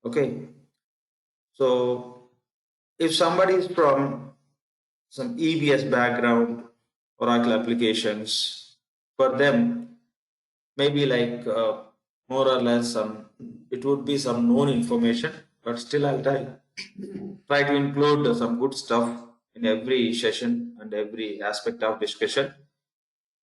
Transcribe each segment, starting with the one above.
Okay, so if somebody is from some EBS background, Oracle applications, for them maybe like more or less it would be some known information, but still I'll try to include some good stuff in every session and every aspect of discussion.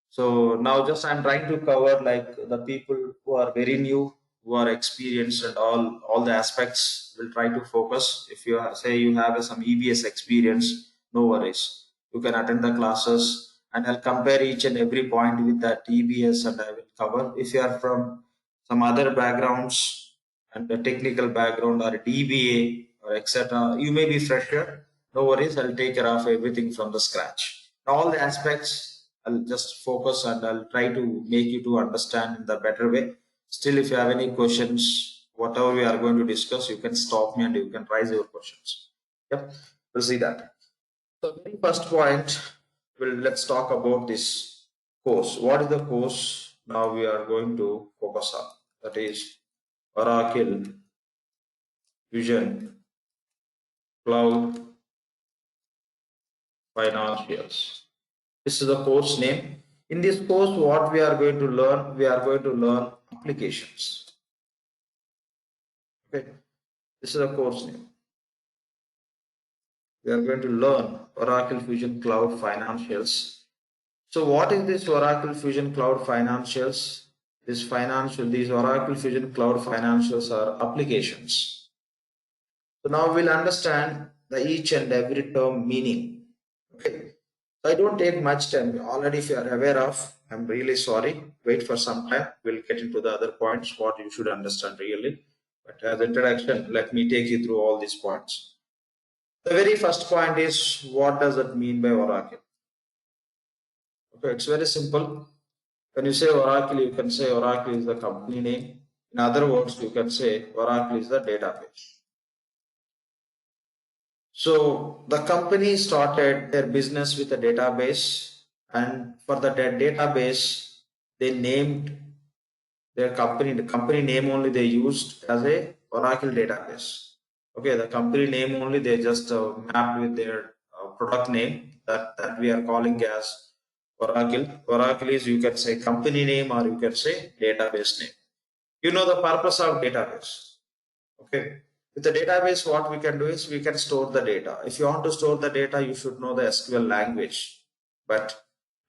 So now just I'm trying to cover like the people who are very new, who are experienced, and all the aspects will try to focus. If you say you have some EBS experience, no worries. You can attend the classes, and I'll compare each and every point with that EBS, and I will cover. If you are from some other backgrounds and the technical background or DBA or etc., you may be fresher. No worries. I'll take care of everything from the scratch. All the aspects I'll just focus and I'll try to make you to understand in the better way. Still, if you have any questions, whatever we are going to discuss, you can stop me and you can raise your questions. Yep, we'll see that. So, very first point, let's talk about this course. What is the course now we are going to focus on? That is Oracle Fusion Cloud Financials. This is the course name. In this course, what we are going to learn, we are going to learn applications. Okay, this is the course name. We are going to learn Oracle Fusion Cloud Financials. So, what is this Oracle Fusion Cloud Financials? These Oracle Fusion Cloud Financials are applications. So now we'll understand the each and every term meaning. Okay. So I don't take much time. Already, if you are aware of, I'm really sorry. Wait for some time. We'll get into the other points, what you should understand really. But as introduction, let me take you through all these points. The very first point is, what does it mean by Oracle? Okay, it's very simple. When you say Oracle, you can say Oracle is the company name. In other words, you can say Oracle is the database. So the company started their business with a database, and for the database, they named their company. The company name only they used as a Oracle database. Okay, the company name only they just mapped with their product name that we are calling as Oracle. Oracle is, you can say, company name or you can say database name. You know the purpose of database. Okay. With the database, what we can do is we can store the data. If you want to store the data, you should know the SQL language. But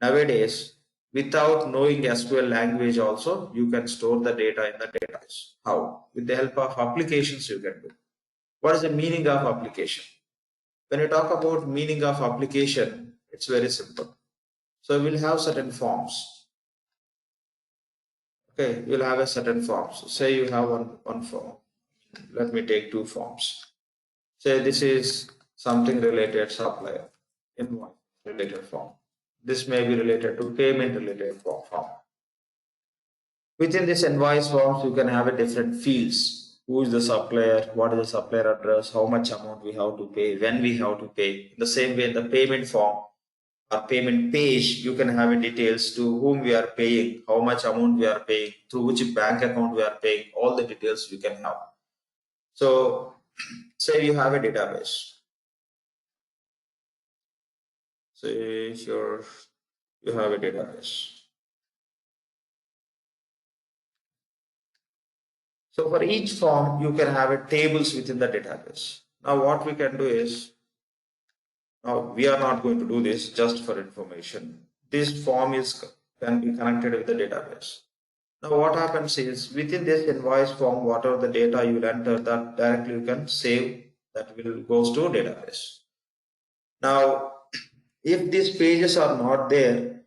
nowadays, without knowing SQL language also, you can store the data in the database. How? With the help of applications you can do. What is the meaning of application? When you talk about meaning of application, it's very simple. So we'll have certain forms. Okay, you'll have a certain forms. So say you have one form. Let me take two forms. Say this is something related supplier, invoice related form. This may be related to payment related form. Within this invoice forms, you can have a different fields. Who is the supplier? What is the supplier address? How much amount we have to pay? When we have to pay? In the same way, in the payment form or payment page, you can have details to whom we are paying, how much amount we are paying, through which bank account we are paying. All the details you can have. So, say you have a database. Say you have a database. So for each form, you can have a tables within the database. Now what we can do is, now we are not going to do this just for information. This form can be connected with the database. Now what happens is, within this invoice form, whatever the data you will enter, that directly you can save, that will goes to database. Now, if these pages are not there,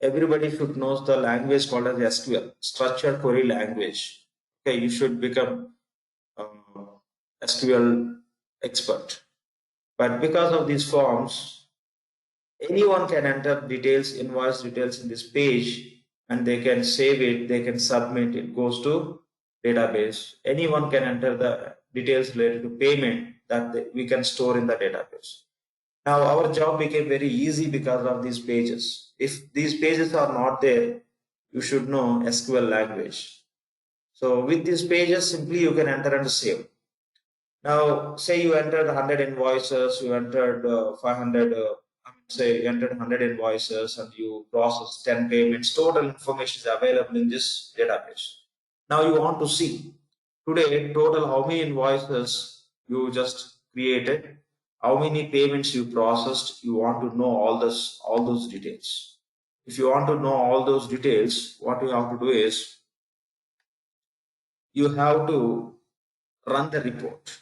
everybody should know the language called as SQL, structured query language. Okay, you should become SQL expert. But because of these forms, anyone can enter details, invoice details in this page, and they can save it, they can submit it, goes to database. Anyone can enter the details related to payment that we can store in the database. Now our job became very easy because of these pages. If these pages are not there, you should know SQL language. So with these pages, simply you can enter and save. Now, say you entered 100 invoices, you entered 500, say you entered 100 invoices and you processed 10 payments. Total information is available in this database. Now you want to see today total how many invoices you just created, how many payments you processed. You want to know all those details. If you want to know all those details, what you have to do is you have to run the report.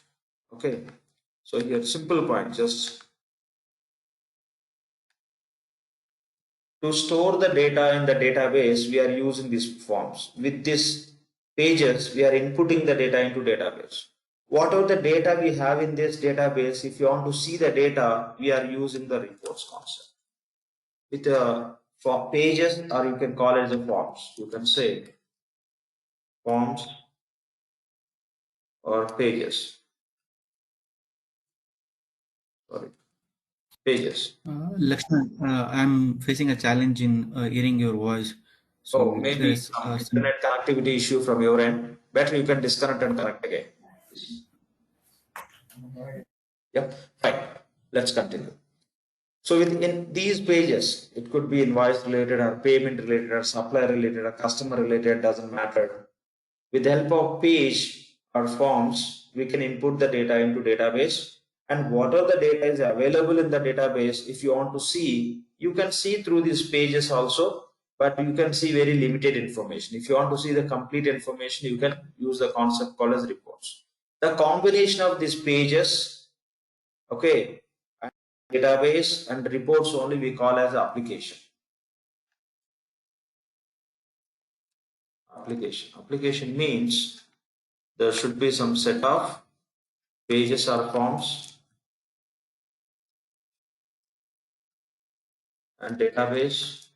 Okay, so here simple point, just to store the data in the database, we are using these forms. With these pages, we are inputting the data into database. Whatever the data we have in this database, if you want to see the data, we are using the reports concept. With for pages, or you can call it the forms. You can say forms or pages. Sorry, pages. Lakshman, I'm facing a challenge in hearing your voice. Oh, So maybe there's some some. internet connectivity issue from your end. Better you can disconnect and connect again. Yep, fine. Let's continue. So within these pages, it could be invoice related or payment related or supplier related or customer related, doesn't matter. With the help of page or forms, we can input the data into database, and whatever the data is available in the database, if you want to see, you can see through these pages also, but you can see very limited information. If you want to see the complete information, you can use the concept called as reports. The combination of these pages, okay, and database and reports only we call as application. Application means there should be some set of pages or forms and database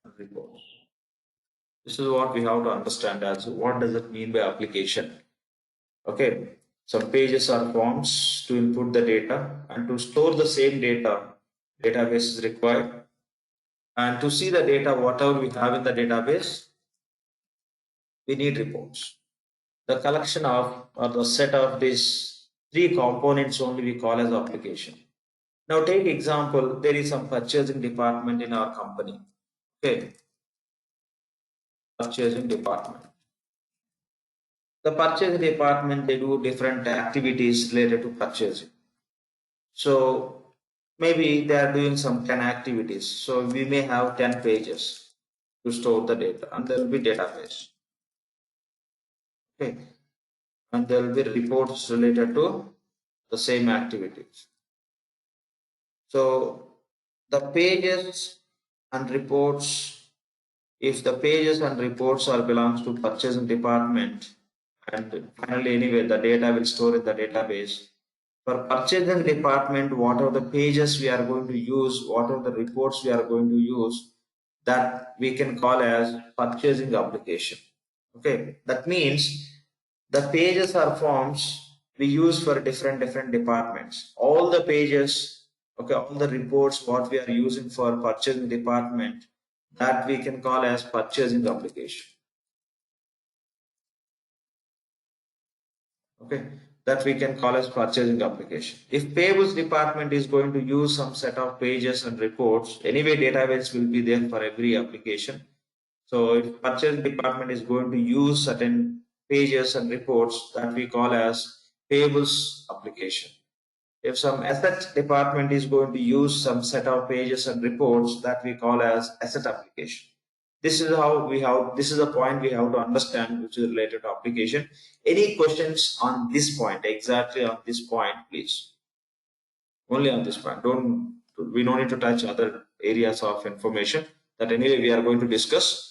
and reports. This is what we have to understand as what does it mean by application. Okay, some pages are forms to input the data, and to store the same data, database is required. And to see the data, whatever we have in the database, we need reports. The collection of or the set of these three components only we call as application. Now take example, there is some purchasing department in our company. Okay, purchasing department. The purchasing department, they do different activities related to purchasing. So maybe they are doing some 10 activities. So we may have 10 pages to store the data, and there will be database. Okay, and there will be reports related to the same activities. So the pages and reports, if the pages and reports are belongs to purchasing department, and finally anyway the data will store in the database. For purchasing department, what are the pages we are going to use, what are the reports we are going to use, that we can call as purchasing application. Okay, that means the pages or forms we use for different departments. All the pages, okay, all the reports what we are using for purchasing department, that we can call as purchasing application. Okay, that we can call as purchasing application. If payables department is going to use some set of pages and reports, anyway database will be there for every application. So if purchasing department is going to use certain pages and reports, that we call as payables application. If some asset department is going to use some set of pages and reports, that we call as asset application. This is how we have, this is a point we have to understand, which is related to application. Any questions on this point, exactly on this point, please? Only on this point. We don't need to touch other areas of information that anyway we are going to discuss.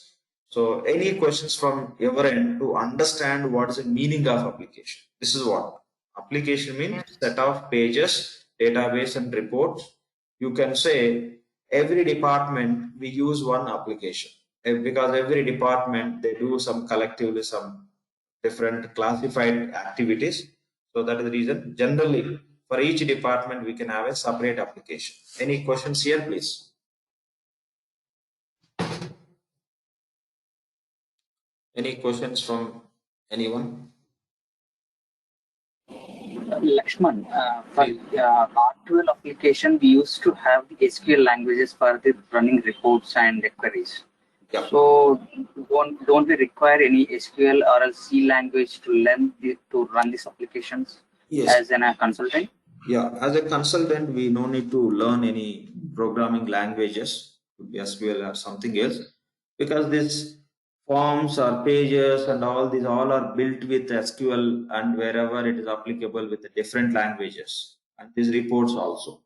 So any questions from your end to understand what is the meaning of application? This is what application means: set of pages, database and reports. You can say every department we use one application. Because every department they do some collectively some different classified activities. So that is the reason generally for each department we can have a separate application. Any questions here, please? Any questions from anyone? Lakshman, for R12 application, we used to have the SQL languages for the running reports and queries. Yeah. So don't we require any SQL or a C language to learn to run these applications Yes. as a consultant? Yeah, as a consultant, we no need to learn any programming languages, could be SQL or something else, because these forms or pages and all these all are built with SQL and wherever it is applicable with the different languages and these reports also.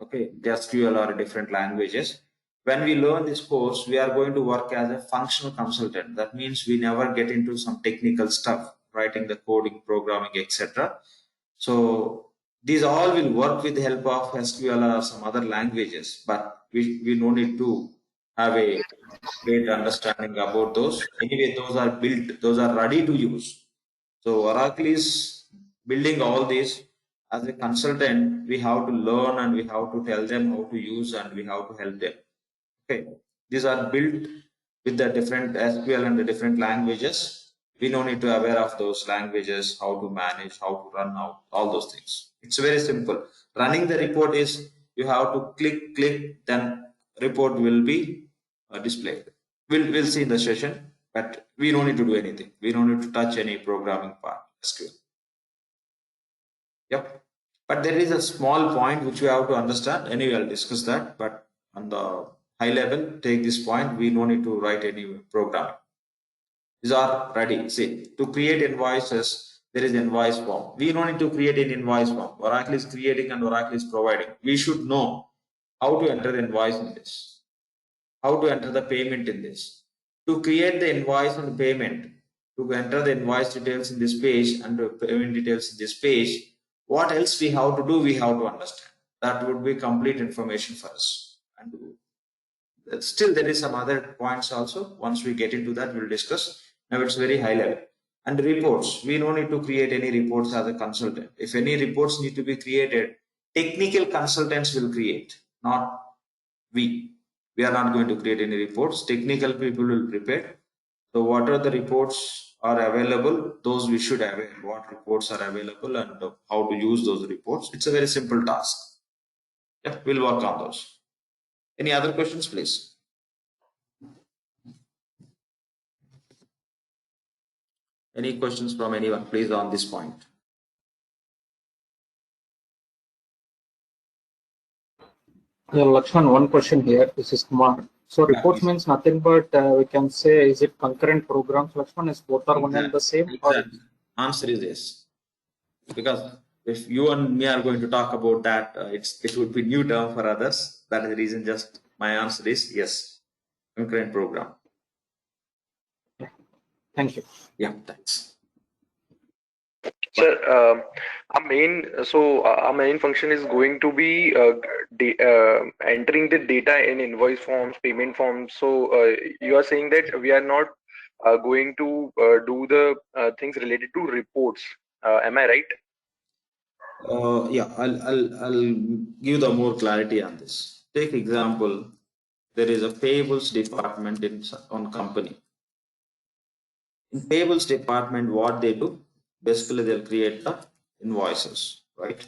Okay, the SQL or different languages. When we learn this course, we are going to work as a functional consultant. That means we never get into some technical stuff, writing the coding, programming, etc. So these all will work with the help of SQL or some other languages, but we no need to have a great understanding about those. Anyway, those are built, those are ready to use. So Oracle is building all these. As a consultant, we have to learn and we have to tell them how to use and we have to help them. Okay, these are built with the different SQL and the different languages. We don't need to aware of those languages, how to manage, how to run out, all those things. It's very simple. Running the report is you have to click, then report will be displayed. We'll see in the session, but we don't need to do anything. We don't need to touch any programming part, SQL. Yep. But there is a small point which we have to understand. Anyway, I'll discuss that. But on the high level, take this point. We don't need to write any program. These are ready. See, to create invoices, there is invoice form. We don't need to create an invoice form. Oracle is creating and Oracle is providing. We should know how to enter the invoice in this, how to enter the payment in this. To create the invoice and payment, to enter the invoice details in this page and the payment details in this page, what else we have to do, we have to understand. That would be complete information for us. And still there is some other points also. Once we get into that, we'll discuss. Now it's very high level. And reports, we don't need to create any reports as a consultant. If any reports need to be created, technical consultants will create, not we. We are not going to create any reports. Technical people will prepare. So what are the reports are available? Those we should have. What reports are available and how to use those reports. It's a very simple task. Yeah, we'll work on those. Any other questions, please? Any questions from anyone, please, on this point? Yeah, Lakshman, one question here. This is Kumar. So reports means nothing but we can say, is it concurrent programs, Lakshman? Is both are one and the same? Exactly. Answer is yes. Because if you and me are going to talk about that, it would be new term for others. That is the reason. Just my answer is yes. Concurrent program. Thank you. Yeah, thanks. Sir, our main function is going to be entering the data in invoice forms, payment forms. So you are saying that we are not going to do the things related to reports. Am I right? Yeah, I'll give the more clarity on this. Take example, there is a payables department on company. In payables department, what they do, basically they'll create the invoices, right?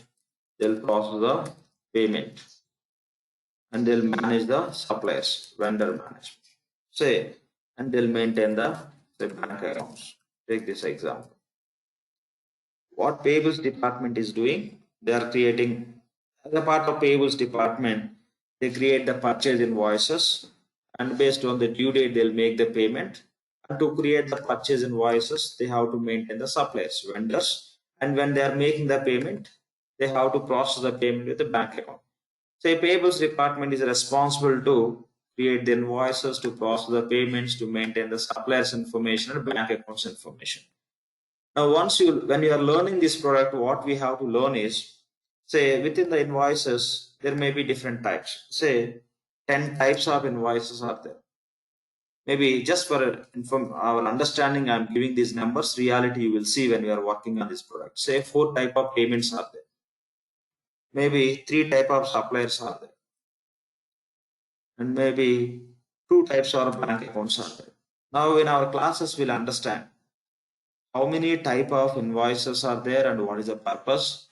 They'll process the payment and they'll manage the suppliers, vendor management. Say, and they'll maintain the bank accounts. Take this example. What payables department is doing, they are creating, as a part of payables department, they create the purchase invoices and based on the due date, they'll make the payment. And to create the purchase invoices, they have to maintain the suppliers, vendors. And when they are making the payment, they have to process the payment with the bank account. Say payables department is responsible to create the invoices, to process the payments, to maintain the suppliers information and bank accounts information. Now, when you are learning this product, what we have to learn is, say, within the invoices, there may be different types. Say, 10 types of invoices are there. Maybe just for our understanding, I'm giving these numbers. Reality, you will see when you are working on this product. Say, 4 type of payments are there. Maybe 3 type of suppliers are there. And maybe 2 types of bank accounts are there. Now, in our classes, we'll understand how many type of invoices are there and what is the purpose,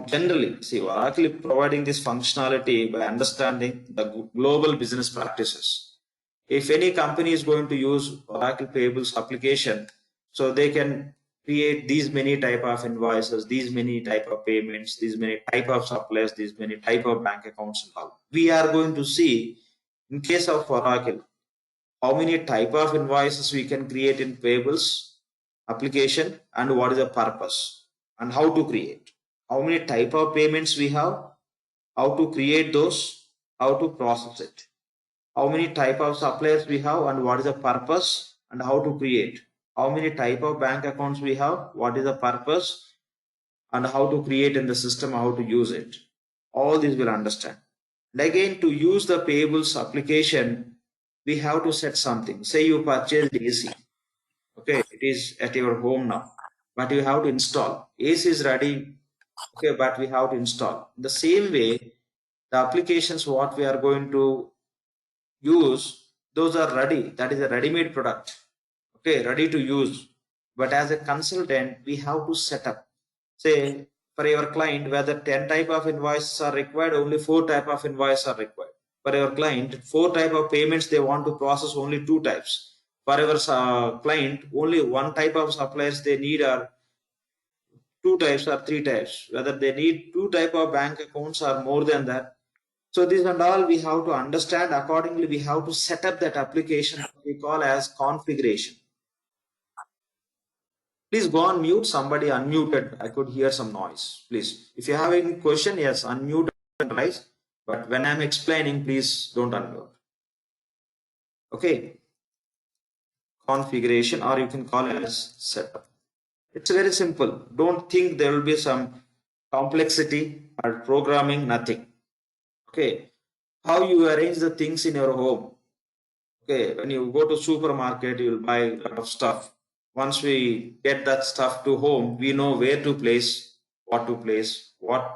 Generally, see, Oracle is providing this functionality by understanding the global business practices. If any company is going to use Oracle Payables application, so they can create these many type of invoices, these many type of payments, these many type of suppliers, these many type of bank accounts and all. We are going to see in case of Oracle, how many type of invoices we can create in payables application and what is the purpose and how to create. How many type of payments we have, how to create those, how to process it. How many type of suppliers we have and what is the purpose and how to create. How many type of bank accounts we have, what is the purpose and how to create in the system, how to use it. All these will understand. And again, to use the payables application, we have to set something. Say you purchased AC. Okay, it is at your home now, but you have to install. AC is ready. Okay, but we have to install. The same way, the applications what we are going to use, those are ready. That is a ready-made product. Okay, ready to use. But as a consultant, we have to set up. Say for your client, whether 10 type of invoices are required, only 4 type of invoices are required. For your client, 4 type of payments they want to process, only 2 types. For our client, only 1 type of suppliers they need are 2 types or 3 types. Whether they need 2 type of bank accounts or more than that. So these and all we have to understand. Accordingly, we have to set up that application we call as configuration. Please go on mute. Somebody unmuted. I could hear some noise. Please, if you have any question, yes, unmute and rise. But when I'm explaining, please don't unmute. Okay. Configuration, or you can call it as setup. It's very simple. Don't think there will be some complexity or programming, nothing. Okay. How you arrange the things in your home. Okay. When you go to supermarket, you will buy a lot of stuff. Once we get that stuff to home, we know where to place, what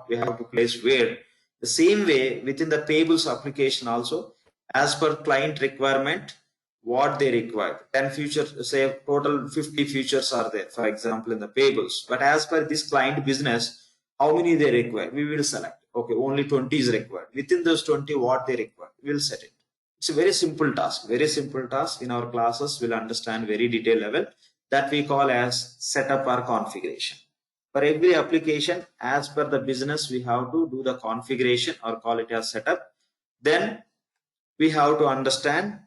we have to place where. The same way within the payables application also, as per client requirement, what they require. 10 features, say total 50 features are there, for example, in the payables. But as per this client business, how many they require, we will select. Okay, only 20 is required. Within those 20, what they require, we will set it. It's a very simple task. Very simple task. In our classes, we'll understand very detailed level that we call as setup or configuration. For every application, as per the business, we have to do the configuration or call it as setup. Then we have to understand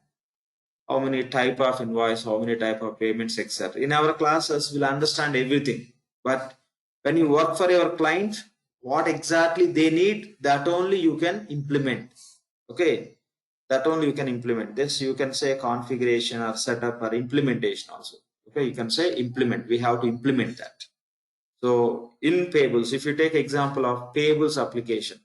how many type of invoice, how many type of payments, etc. In our classes, we'll understand everything. But when you work for your client, what exactly they need, that only you can implement. Okay, that only you can implement. This you can say configuration or setup or implementation also. Okay, you can say implement. We have to implement that. So in payables, if you take example of payables application,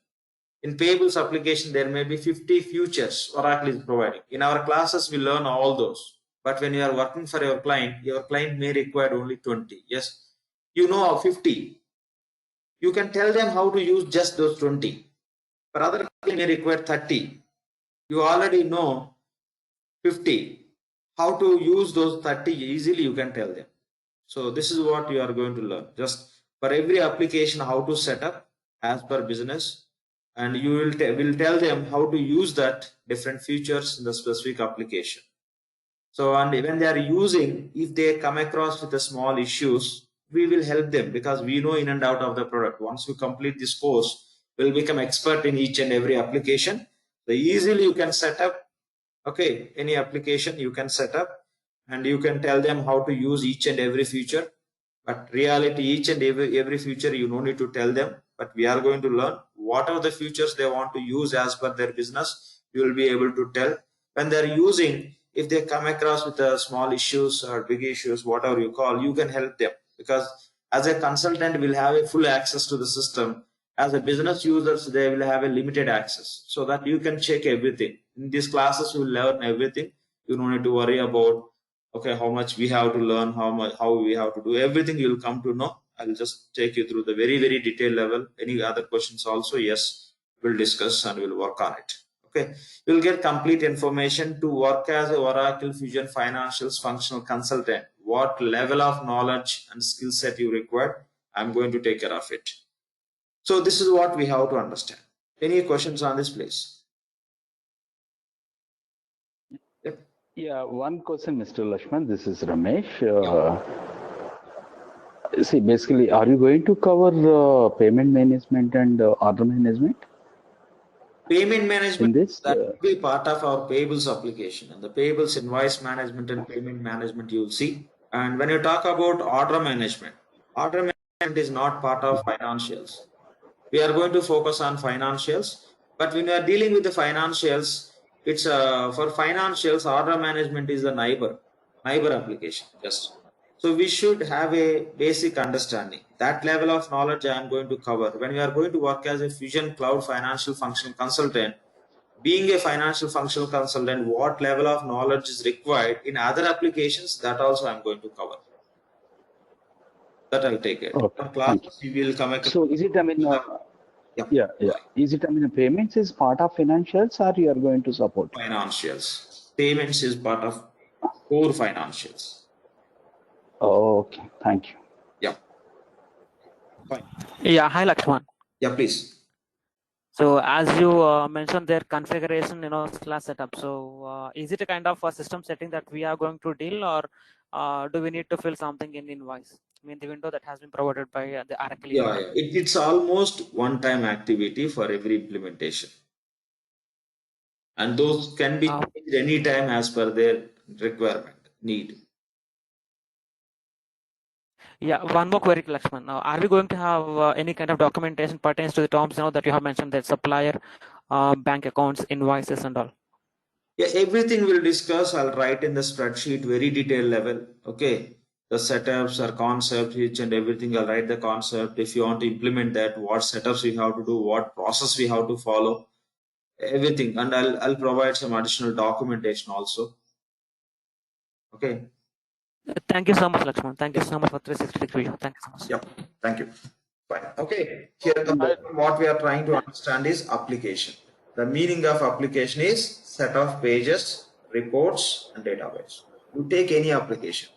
in payables application, there may be 50 features Oracle is providing. In our classes, we learn all those. But when you are working for your client may require only 20. Yes, you know 50. You can tell them how to use just those 20. For other client may require 30. You already know 50. How to use those 30 easily you can tell them. So this is what you are going to learn. Just for every application, how to set up as per business, and you will tell them how to use that different features in the specific application. So, and when they are using, if they come across with the small issues, we will help them because we know in and out of the product. Once you complete this course, we'll become expert in each and every application. So easily you can set up, okay, any application you can set up, and you can tell them how to use each and every feature. But reality, each and every feature you don't need to tell them, but we are going to learn what are the features they want to use as per their business. You will be able to tell when they're using. If they come across with small issues or big issues, whatever you call, you can help them, because as a consultant will have a full access to the system. As a business users, they will have a limited access, so that you can check everything. In these classes, you will learn everything. You don't need to worry about, okay, how much we have to learn, how we have to do everything. You'll come to know. I'll just take you through the very, very detailed level. Any other questions also, yes, we'll discuss and we'll work on it. Okay, you'll get complete information to work as a Oracle Fusion Financials functional consultant. What level of knowledge and skill set you require, I'm going to take care of it. So this is what we have to understand. Any questions on this, please? Yep. Yeah, one question, Mr. Lakshman. This is Ramesh. See, basically, are you going to cover payment management and order management Payment in management, this? that will be part of our payables application, and the payables invoice management and payment management you'll see. And when you talk about order management is not part of financials. We are going to focus on financials, but when we are dealing with the financials, it's for financials, order management is the neighbor application just. So we should have a basic understanding. That level of knowledge I am going to cover. When we are going to work as a Fusion Cloud Financial Function Consultant, being a financial functional consultant, what level of knowledge is required in other applications, that also I'm going to cover. That I'll take it. Okay, For thank you. classes, we will come across. So, is it, I mean, Yeah. Is it, I mean, payments is part of financials or you are going to support? Financials. Payments is part of core financials. Oh, okay, thank you. Yeah. Fine. Yeah, hi Lakshman. Yeah, please. So as you mentioned their configuration, class setup. So is it a kind of a system setting that we are going to deal, or do we need to fill something in invoice? I mean, the window that has been provided by the Oracle. Yeah. It's almost one-time activity for every implementation. And those can be changed anytime as per their requirement, need. Yeah, one more query, Lakshman. Now, are we going to have any kind of documentation pertains to the terms that you have mentioned, that supplier, bank accounts, invoices, and all? Yeah, everything we'll discuss. I'll write in the spreadsheet, very detailed level. Okay. The setups or concepts, each and everything. I'll write the concept. If you want to implement that, what setups we have to do, what process we have to follow, everything. And I'll provide some additional documentation also. Okay. Thank you so much, Lakshman. Thank you so much for 360 video. Thank you so much. Yep. Thank you. Fine. Okay. Here, what we are trying to understand is application. The meaning of application is set of pages, reports, and database. You take any application.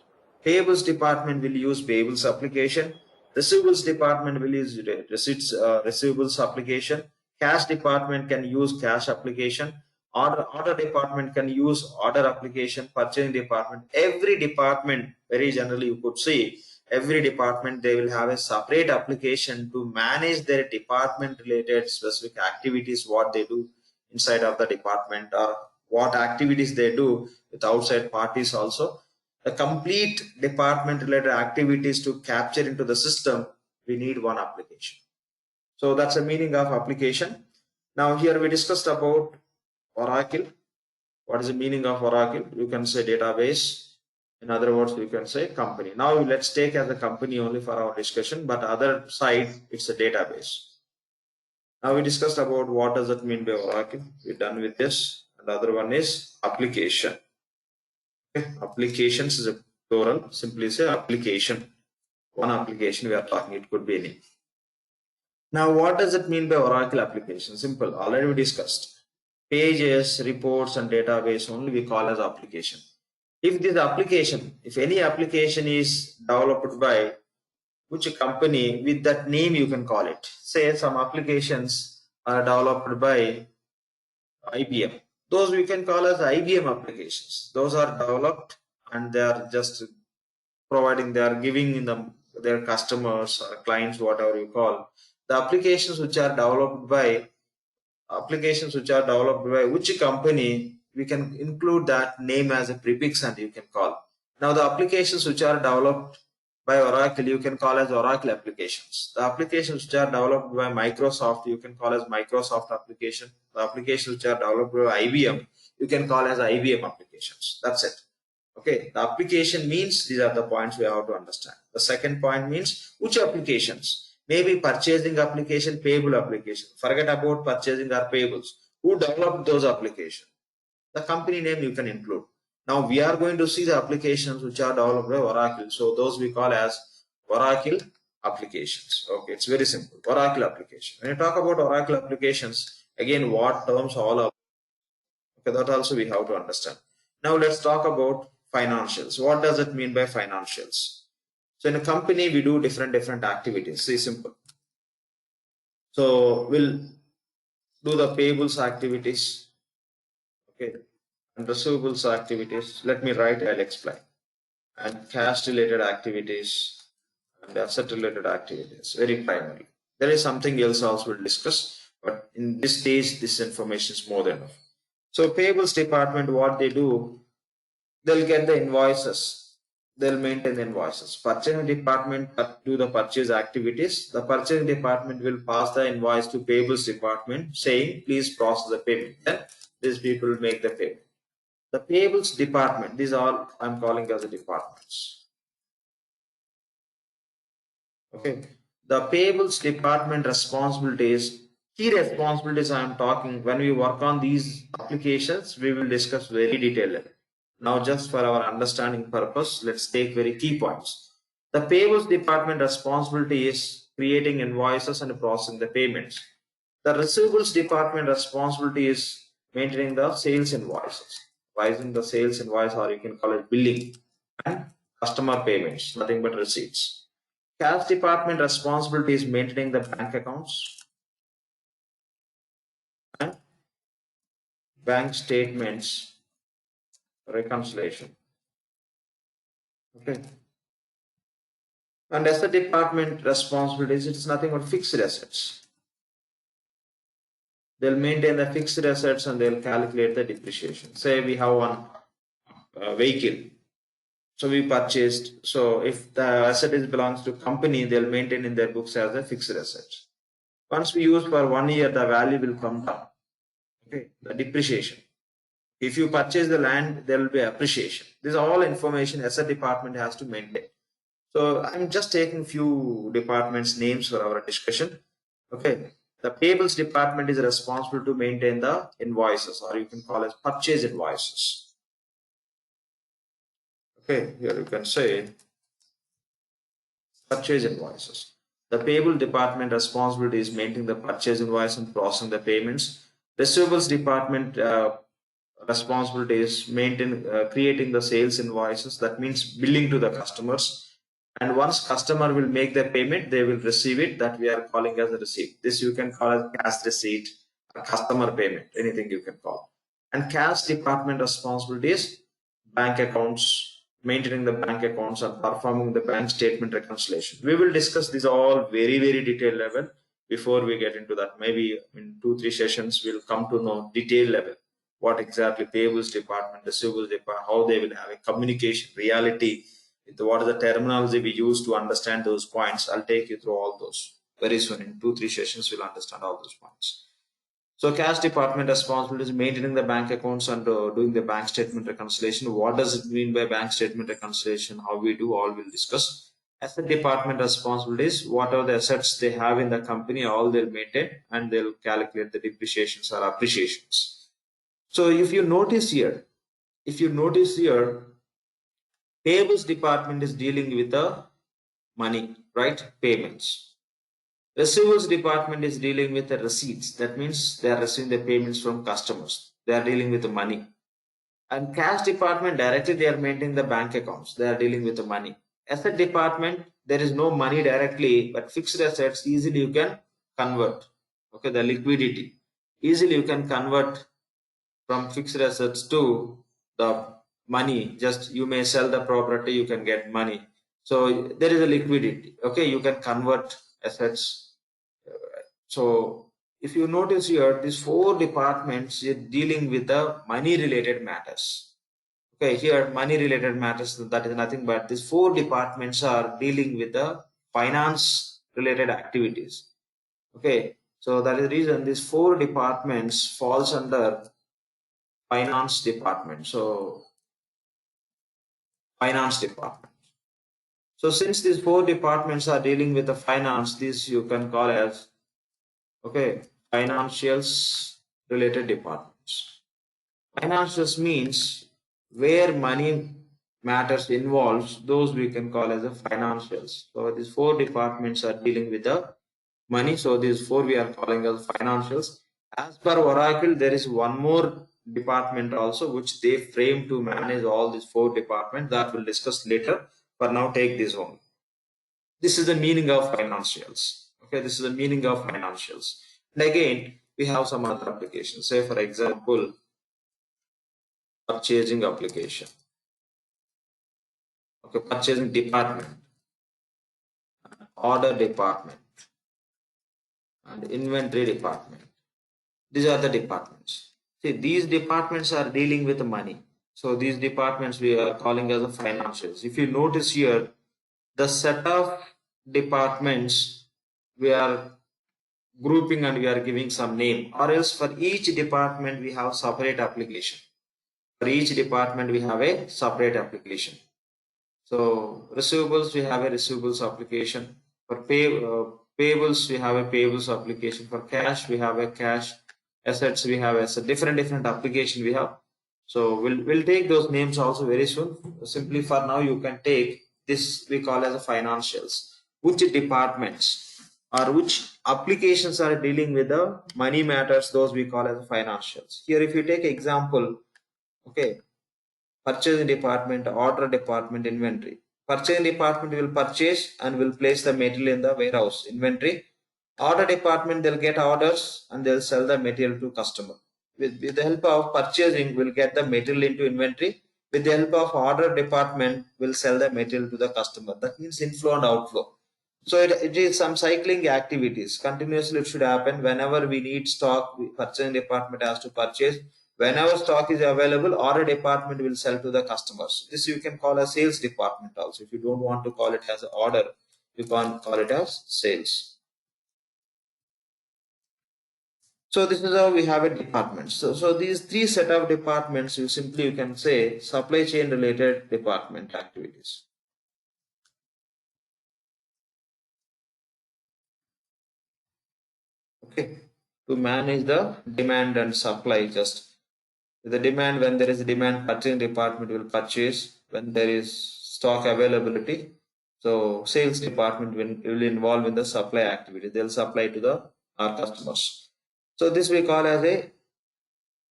Payables department will use payables application. Receivables department will use receivables application. Cash department can use cash application. Order department can use order application. Purchasing department, every department, very generally you could see, every department they will have a separate application to manage their department related specific activities, what they do inside of the department, or what activities they do with outside parties also. The complete department related activities to capture into the system, we need one application. So that's the meaning of application. Now here we discussed about Oracle. What is the meaning of Oracle? You can say database. In other words, you can say company. Now let's take as a company only for our discussion, but other side, it's a database. Now we discussed about what does it mean by Oracle. We're done with this. And the other one is application. Okay. Applications is a plural. Simply say application. One application we are talking, it could be any. Now what does it mean by Oracle application? Simple. Already we discussed. Pages, reports, and database only we call as application. If this application, if any application is developed by which company, with that name you can call it. Say some applications are developed by IBM. Those we can call as IBM applications. Those are developed and they are just providing, they are giving in their customers or clients, whatever you call. The applications which are developed by which company, we can include that name as a prefix and you can call. Now the applications which are developed by Oracle, you can call as Oracle applications. The applications which are developed by Microsoft, you can call as Microsoft application. The applications which are developed by IBM, you can call as IBM applications. That's it. Okay, the application means, these are the points we have to understand. The second point means which applications. Maybe purchasing application, payable application. Forget about purchasing or payables. Who developed those applications? The company name you can include. Now we are going to see the applications which are developed by Oracle. So those we call as Oracle applications. Okay, it's very simple. Oracle application. When you talk about Oracle applications, again, what terms all are. Okay, that also we have to understand. Now let's talk about financials. What does it mean by financials? So in a company, we do different activities. See, simple. So we'll do the payables activities, okay, and receivables activities. Let me write, I'll explain. And cash related activities and asset related activities, very primarily. There is something else also we'll discuss, but in this stage, this information is more than enough. So payables department, what they do, they'll get the invoices, they'll maintain the invoices. Purchasing department do the purchase activities. The purchasing department will pass the invoice to payables department saying, please process the payment. Then these people will make the payment. The payables department, these are I'm calling as the departments. Okay. The payables department responsibilities, key responsibilities I am talking, when we work on these applications, we will discuss very detailed. Now, just for our understanding purpose, let's take very key points. The payables department responsibility is creating invoices and processing the payments. The receivables department responsibility is maintaining the sales invoices, rising the sales invoice, or you can call it billing, and customer payments, nothing but receipts. Cash department responsibility is maintaining the bank accounts and bank statements reconciliation. Okay. And asset department responsibilities, it is nothing but fixed assets. They'll maintain the fixed assets and they'll calculate the depreciation. Say we have one vehicle. So we purchased. So if the asset belongs to company, they'll maintain in their books as a fixed asset. Once we use for 1 year, the value will come down. Okay, the depreciation. If you purchase the land, there will be appreciation. This is all information asset department has to maintain. So I'm just taking few departments' names for our discussion. Okay, the payables department is responsible to maintain the invoices, or you can call it purchase invoices. Okay, here you can say purchase invoices. The payable department responsibility is maintaining the purchase invoice and processing the payments. Receivables department responsibility is creating the sales invoices. That means billing to the customers. And once customer will make their payment, they will receive it. That we are calling as a receipt. This you can call as cash receipt, a customer payment, anything you can call. And cash department responsibility is bank accounts, maintaining the bank accounts and performing the bank statement reconciliation. We will discuss this all very, very detailed level before we get into that. Maybe in 2-3 sessions, we'll come to know detail level. What exactly payables department, receivables department, how they will have a communication, reality, what is the terminology we use to understand those points. I'll take you through all those very soon. In 2-3 sessions, we'll understand all those points. So cash department responsibility is maintaining the bank accounts and doing the bank statement reconciliation. What does it mean by bank statement reconciliation? How we do, all we'll discuss. Asset department responsibilities, what are the assets they have in the company, all they'll maintain and they'll calculate the depreciations or appreciations. So if you notice here, payables department is dealing with the money, right? Payments. Receivables department is dealing with the receipts. That means they are receiving the payments from customers. They are dealing with the money. And cash department, directly they are maintaining the bank accounts. They are dealing with the money. Asset department, there is no money directly, but fixed assets easily you can convert. Okay, the liquidity. Easily you can convert from fixed assets to the money. Just you may sell the property, you can get money. So there is a liquidity. Okay, you can convert assets. So if you notice here, these 4 departments are dealing with the money related matters. Okay, here money related matters, that is nothing but these 4 departments are dealing with the finance related activities. Okay, so that is the reason these 4 departments falls under finance department. So finance department. So since these 4 departments are dealing with the finance, this you can call as, okay, financials related departments. Financials means where money matters involves, those we can call as the financials. So these 4 departments are dealing with the money. So these 4 we are calling as financials. As per Oracle, there is one more department also which they frame to manage all these 4 departments. That we'll discuss later. For now, take this one. This is the meaning of financials. Okay, this is the meaning of financials. And again, we have some other applications. Say, for example, purchasing application. Okay, purchasing department, order department, and inventory department. These are the departments. See, these departments are dealing with money. So these departments we are calling as the financials. If you notice here, the set of departments we are grouping and we are giving some name, or else for each department we have separate application. For each department we have a separate application. So receivables, we have a receivables application. For payables, we have a payables application. For cash, we have a cash. Assets, we have a different application we have. So we'll take those names also very soon. Simply for now, you can take this we call as a financials. Which departments or which applications are dealing with the money matters, those we call as financials. Here, if you take example, okay, purchasing department, order department, inventory. Purchasing department will purchase and will place the material in the warehouse inventory. Order department, they'll get orders and they'll sell the material to customer. With the help of purchasing, we'll get the material into inventory. With the help of order department, we'll sell the material to the customer. That means inflow and outflow. So it is some cycling activities. Continuously it should happen. Whenever we need stock, purchasing department has to purchase. Whenever stock is available, order department will sell to the customers. This you can call a sales department also. If you don't want to call it as an order, you can call it as sales. So this is how we have a department. So these three set of departments, you can say supply chain related department activities. Okay, to manage the demand and supply, just the demand, when there is a demand, purchasing department will purchase. When there is stock availability, so sales department will involve in the supply activity. They'll supply to our customers. So this we call as a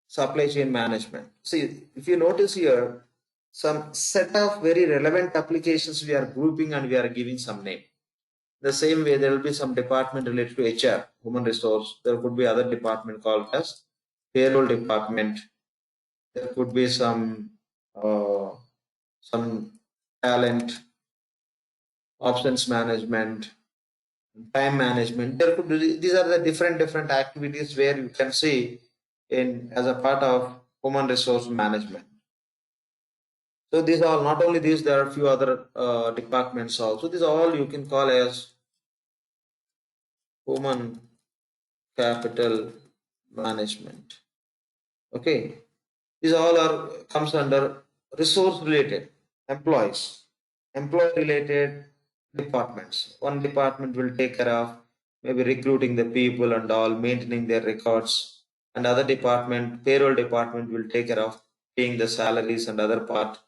supply chain management. See, if you notice here, some set of very relevant applications we are grouping and we are giving some name. The same way, there will be some department related to HR, human resource. There could be other department called as payroll department. There could be some talent, options management, time management. There could be, these are the different activities where you can see in as a part of human resource management. So these are not only these, there are a few other departments also. These are all you can call as human capital management. Okay, these all are comes under resource related, employee related departments. One department will take care of maybe recruiting the people and all, maintaining their records, and other department, payroll department, will take care of paying the salaries and other part,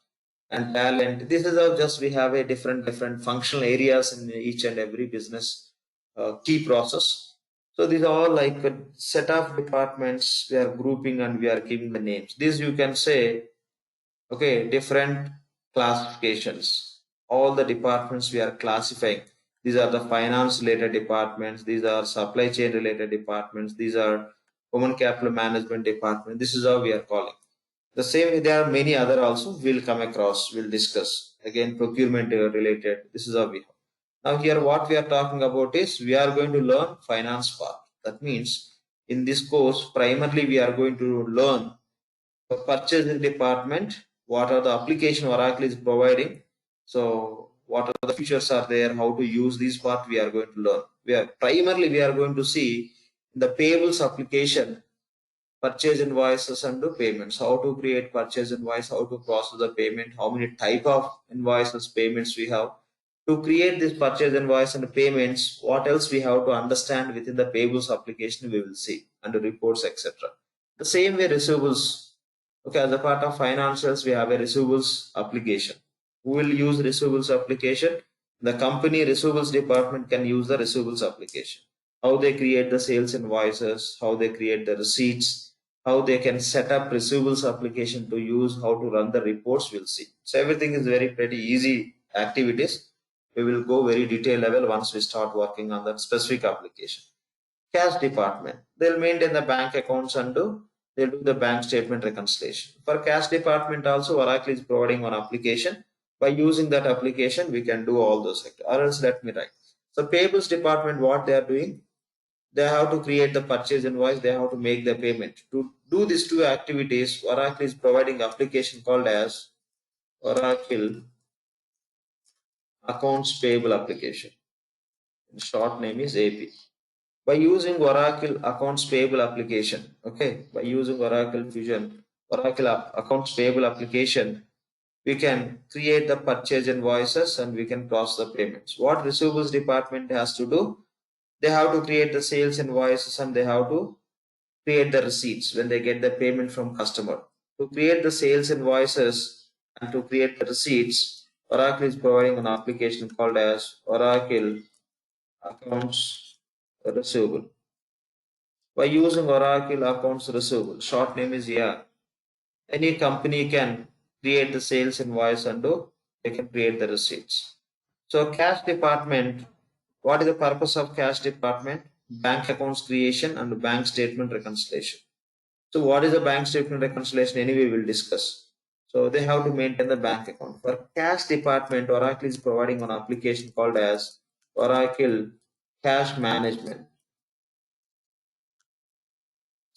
and talent. This is how just we have a different functional areas in each and every business key process. So these are all like a set of departments we are grouping and we are giving the names. This you can say, okay, different classifications. All the departments we are classifying. These are the finance related departments. These are supply chain related departments. These are human capital management department. This is how we are calling. The same way, there are many other also we'll come across, we'll discuss. Again, procurement related. This is how we have. Now here what we are talking about is we are going to learn finance part. That means in this course, primarily we are going to learn the purchasing department, what are the application Oracle is providing. So what are the features are there, how to use this part we are going to learn. We are going to see the payables application, purchase invoices and the payments, how to create purchase invoice, how to process the payment, how many type of invoices, payments we have. To create this purchase invoice and payments, what else we have to understand within the payables application we will see, and the reports, etc. The same way receivables. Okay, as a part of financials, we have a receivables application. Who will use receivables application? The company receivables department can use the receivables application. How they create the sales invoices, how they create the receipts, how they can set up receivables application to use, how to run the reports, we'll see. So everything is pretty easy activities. We will go very detailed level once we start working on that specific application. Cash department, they'll maintain the bank accounts and they'll do the bank statement reconciliation. For cash department also, Oracle is providing one application. By using that application, we can do all those. Or else let me write. So payables department, what they are doing, they have to create the purchase invoice, they have to make the payment. To do these two activities, Oracle is providing application called as Oracle Accounts Payable Application. In short name is AP. By using Oracle Accounts Payable Application, okay, by using Oracle Fusion, Oracle Accounts Payable Application, we can create the purchase invoices and we can process the payments. What receivables department has to do? They have to create the sales invoices and they have to create the receipts when they get the payment from customer. To create the sales invoices and to create the receipts, Oracle is providing an application called as Oracle Accounts Receivable. By using Oracle Accounts Receivable, short name is AR, any company can create the sales invoice and they can create the receipts. So cash department, what is the purpose of cash department? Bank accounts creation and bank statement reconciliation. So what is the bank statement reconciliation? Anyway, we'll discuss. So they have to maintain the bank account. For cash department, Oracle is providing an application called as Oracle Cash Management.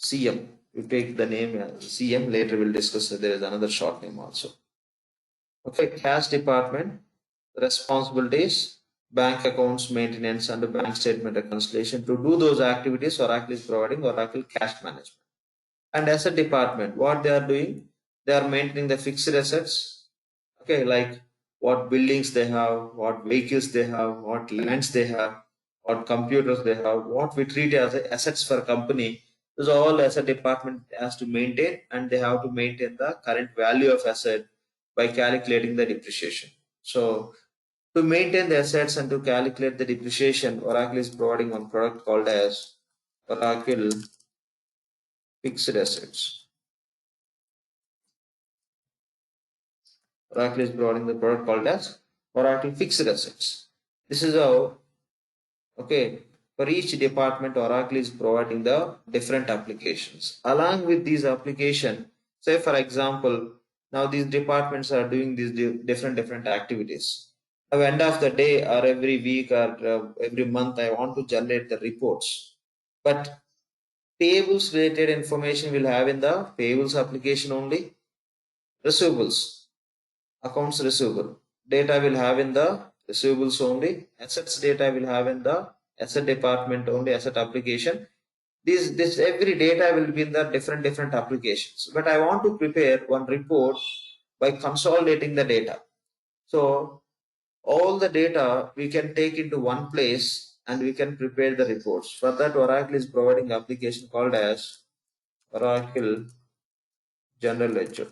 CM, you take the name CM, later we'll discuss that there is another short name also. Okay, cash department, responsibilities, bank accounts maintenance and bank statement reconciliation. To do those activities, Oracle is providing Oracle Cash Management. And asset department, what they are doing, they are maintaining the fixed assets, okay, like what buildings they have, what vehicles they have, what lands they have, what computers they have, what we treat as assets for a company. This all asset department has to maintain, and they have to maintain the current value of asset by calculating the depreciation. So to maintain the assets and to calculate the depreciation, Oracle is providing one product called as Oracle Fixed Assets. Oracle is providing the product called as Oracle Fixed Assets. This is how, okay, for each department, Oracle is providing the different applications. Along with these applications, say for example, now these departments are doing these different activities. Now, end of the day or every week or every month, I want to generate the reports. But payables related information will have in the payables application only. Receivables, accounts receivable data will have in the receivables only. Assets data will have in the asset department only, asset application. This every data will be in the different applications. But I want to prepare one report by consolidating the data. So all the data we can take into one place and we can prepare the reports. For that, Oracle is providing application called as Oracle General Ledger.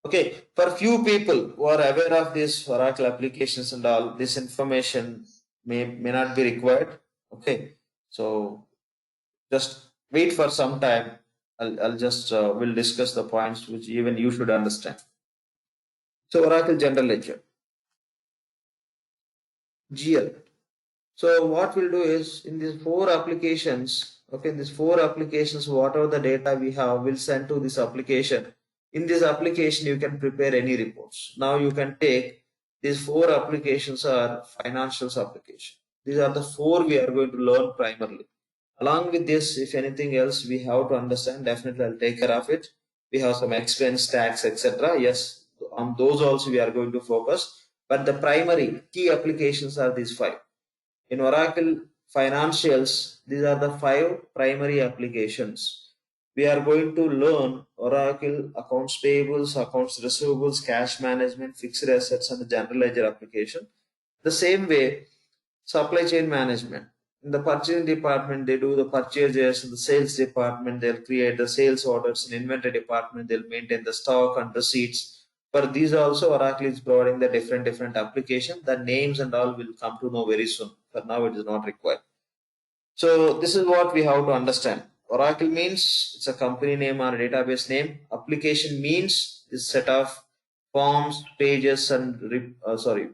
Okay, for few people who are aware of this Oracle applications and all, this information may not be required. Okay, so just wait for some time. I'll just will discuss the points which even you should understand. So Oracle General Ledger, GL. So what we'll do is in these four applications, okay, in these four applications, whatever the data we have, we'll send to this application. In this application, you can prepare any reports. Now you can take these four applications are financials application. These are the four we are going to learn primarily. Along with this, if anything else we have to understand, definitely I'll take care of it. We have some expense, tax, etc. Yes, on those also we are going to focus. But the primary key applications are these five. In Oracle Financials, these are the five primary applications. We are going to learn Oracle Accounts Payables, Accounts Receivables, Cash Management, Fixed Assets, and the General Ledger application. The same way, Supply Chain Management. In the purchasing department, they do the purchases. In the sales department, they'll create the sales orders. In inventory department, they'll maintain the stock and receipts. For these also, Oracle is providing the different application. The names and all will come to know very soon. For now, it is not required. So this is what we have to understand. Oracle means it's a company name or a database name. Application means this set of forms, pages, and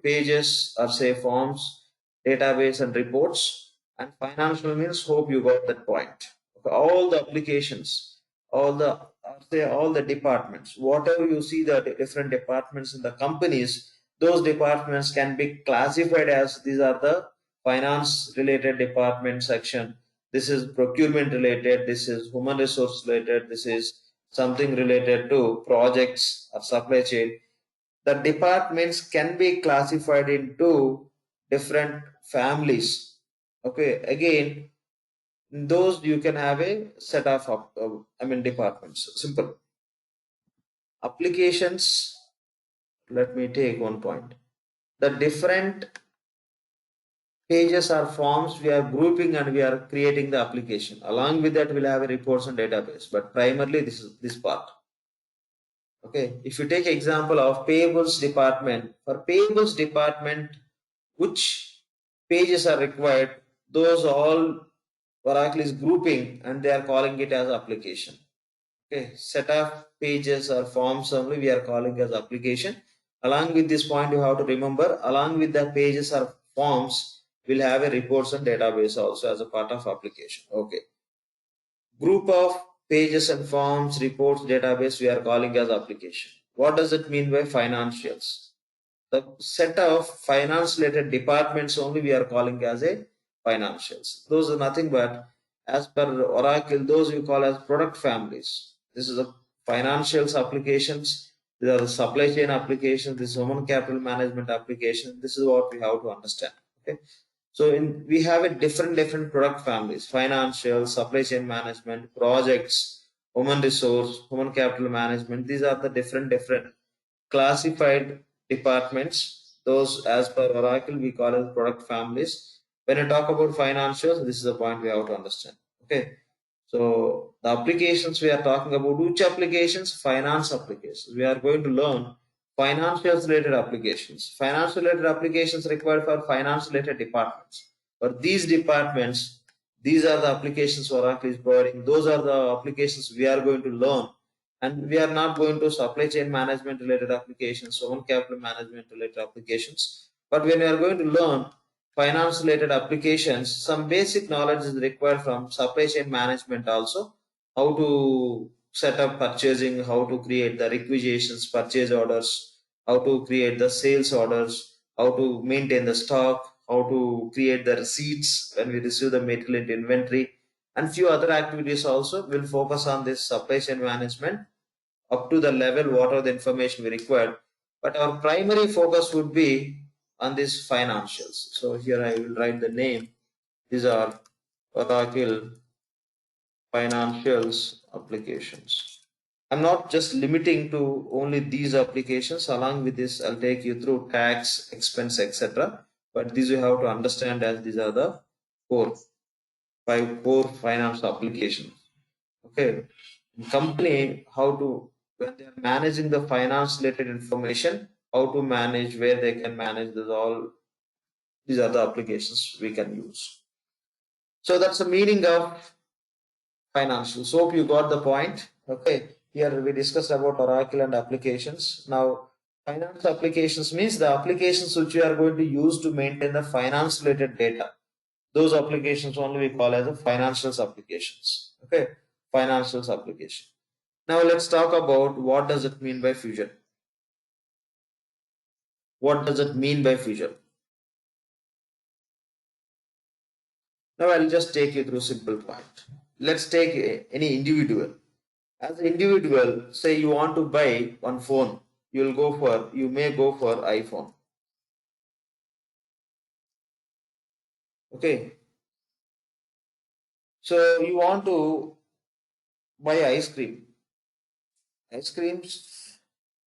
pages or say forms, database, and reports. And financial means, hope you got that point. Okay, all the applications, all the departments, whatever you see the different departments in the companies, those departments can be classified as these are the finance related department section. This is procurement related. This is human resource related. This is something related to projects or supply chain. The departments can be classified into different families. Okay, again, in those you can have a set of departments. Simple. Applications, let me take one point. The different pages or forms we are grouping and we are creating the application. Along with that, we'll have a reports and database, but primarily this is this part. Okay, if you take example of payables department, for payables department, which pages are required, those all Oracle is grouping and they are calling it as application. Okay, set of pages or forms only we are calling as application. Along with this point, you have to remember, along with the pages or forms, we'll have a reports and database also as a part of application. Okay, group of pages and forms, reports, database we are calling as application. What does it mean by financials? The set of finance related departments only we are calling as a financials. Those are nothing but, as per Oracle, those we call as product families. This is the financials applications. These are the supply chain applications. This is human capital management application. This is what we have to understand. Okay. So we have a different product families: financial, supply chain management, projects, human resource, human capital management. These are the different classified departments. Those, as per Oracle, we call as product families. When I talk about financials, this is the point we have to understand. Okay. So the applications we are talking about, which applications? Finance applications. We are going to learn finance related applications. Finance related applications required for finance related departments. For these departments, these are the applications Oracle is providing. Those are the applications we are going to learn. And we are not going to supply chain management related applications, human capital management related applications. But when we are going to learn finance related applications, some basic knowledge is required from supply chain management also. How to set up purchasing, how to create the requisitions, purchase orders, how to create the sales orders, how to maintain the stock, how to create the receipts when we receive the material into inventory, and few other activities also will focus on this supply chain management up to the level whatever the information we require. But our primary focus would be on these financials. So here I will write the name. These are Oracle financials applications. I'm not just limiting to only these applications. Along with this, I'll take you through tax, expense, etc. But these you have to understand as these are the five core finance applications. Okay, company, how to, when they are managing the finance related information, how to manage, where they can manage this all. These are the applications we can use. So that's the meaning of financials. Hope you got the point. Okay, here we discussed about Oracle and applications. Now, finance applications means the applications which you are going to use to maintain the finance related data. Those applications only we call as the financials applications. Okay, financials application. Now let's talk about what does it mean by Fusion. What does it mean by Fusion? Now I'll just take you through simple point. Let's take any individual. As an individual, say you want to buy one phone, you may go for iPhone. Okay. So you want to buy ice cream. Ice creams,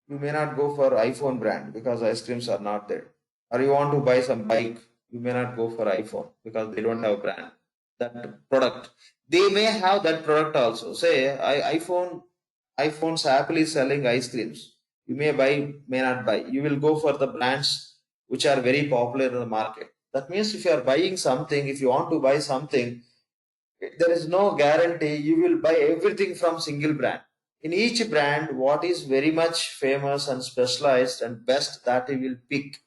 you may not go for iPhone brand because ice creams are not there. Or you want to buy some bike, you may not go for iPhone because they don't have brand. That product. They may have that product also. Say iPhone's Apple is selling ice creams. You may buy, may not buy. You will go for the brands which are very popular in the market. That means if you are buying something, if you want to buy something, there is no guarantee you will buy everything from single brand. in each brand what is very much famous and specialized and best, that he will pick.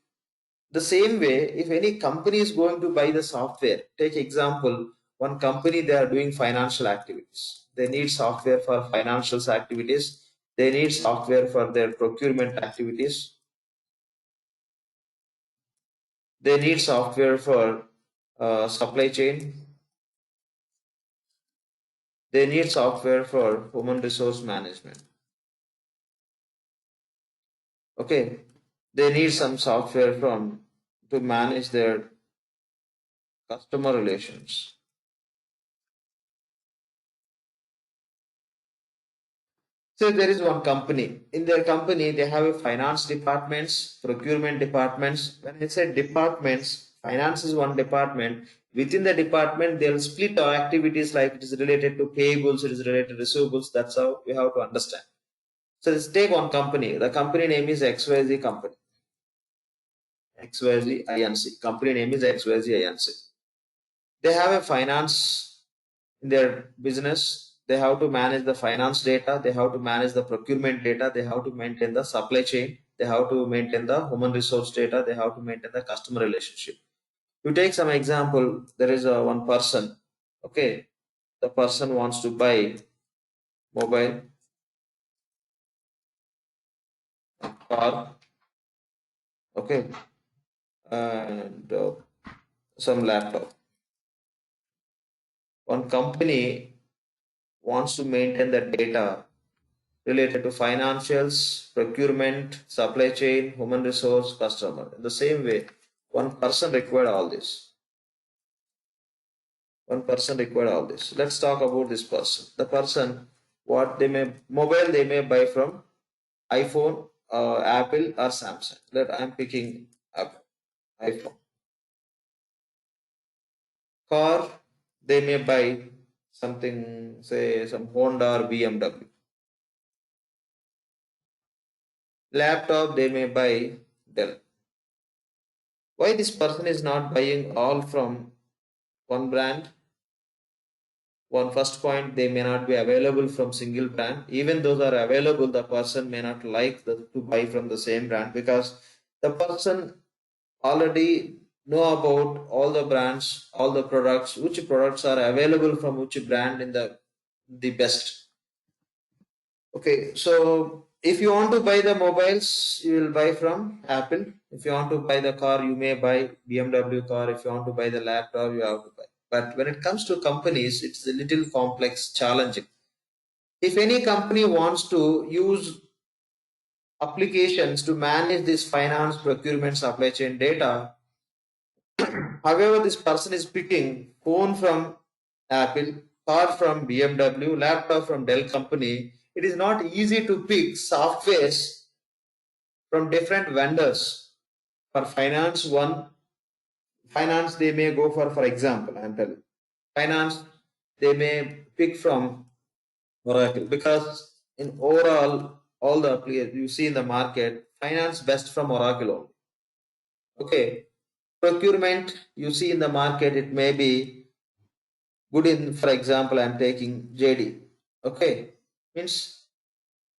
The same way, if any company is going to buy the software, take example, one company, they are doing financial activities. They need software for financial activities. They need software for their procurement activities. They need software for supply chain. They need software for human resource management. Okay, they need some software to manage their customer relations. So there is one company. In their company, they have a finance departments, procurement departments. When I say departments, finance is one department. Within the department, they'll split our activities like it is related to payables, it is related to receivables. That's how we have to understand. So let's take one company. The company name is XYZ company. XYZ INC. Company name is XYZ INC. They have a finance in their business. They have to manage the finance data. They have to manage the procurement data. They have to maintain the supply chain. They have to maintain the human resource data. They have to maintain the customer relationship. To take some example, there is one person. Okay, the person wants to buy mobile, car. Okay, and some laptop. One company wants to maintain the data related to financials, procurement, supply chain, human resource, customer. In the same way, one person required all this. One person required all this. Let's talk about this person. The person, what they may, mobile they may buy from iPhone, Apple or Samsung. Let I'm picking Apple, iPhone. Car, they may buy something, say some Honda or BMW. Laptop, they may buy Dell. Why this person is not buying all from one brand? One first point, they may not be available from single brand. Even those are available, the person may not like to buy from the same brand because the person already know about all the brands, all the products, which products are available from which brand in the best. Okay, so if you want to buy the mobiles, you will buy from Apple. If you want to buy the car, you may buy BMW car. If you want to buy the laptop, you have to buy. But when it comes to companies, it's a little complex, challenging. If any company wants to use applications to manage this finance, procurement, supply chain data, however, this person is picking phone from Apple, car from BMW, laptop from Dell company, it is not easy to pick softwares from different vendors. For finance, finance they may go for example, I'm telling. Finance, they may pick from Oracle because in overall, all the players you see in the market, finance best from Oracle only. Okay. Procurement, you see in the market, it may be good in, for example, I'm taking JD. Okay. Means,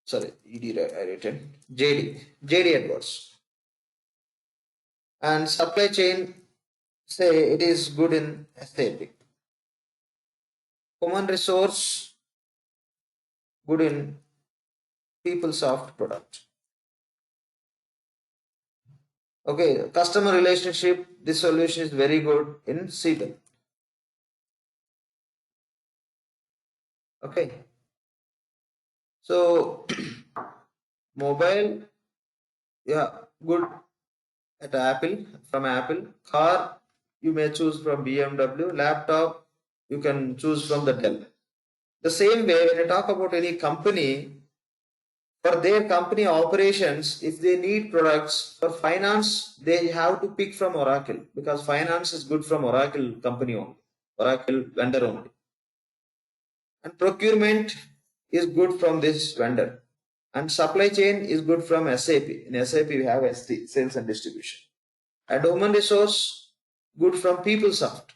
sorry, ED I written. JD Edwards. And supply chain, say it is good in SAP. Human resource, good in PeopleSoft product. Okay, customer relationship, this solution is very good in Siebel. Okay. So mobile, yeah, good at Apple, from Apple. Car, you may choose from BMW. Laptop, you can choose from the Dell. The same way, when I talk about any company, for their company operations, if they need products for finance, they have to pick from Oracle because finance is good from Oracle company only, Oracle vendor only. And procurement is good from this vendor. And supply chain is good from SAP. In SAP, we have ST, sales and distribution. And human resource, good from PeopleSoft.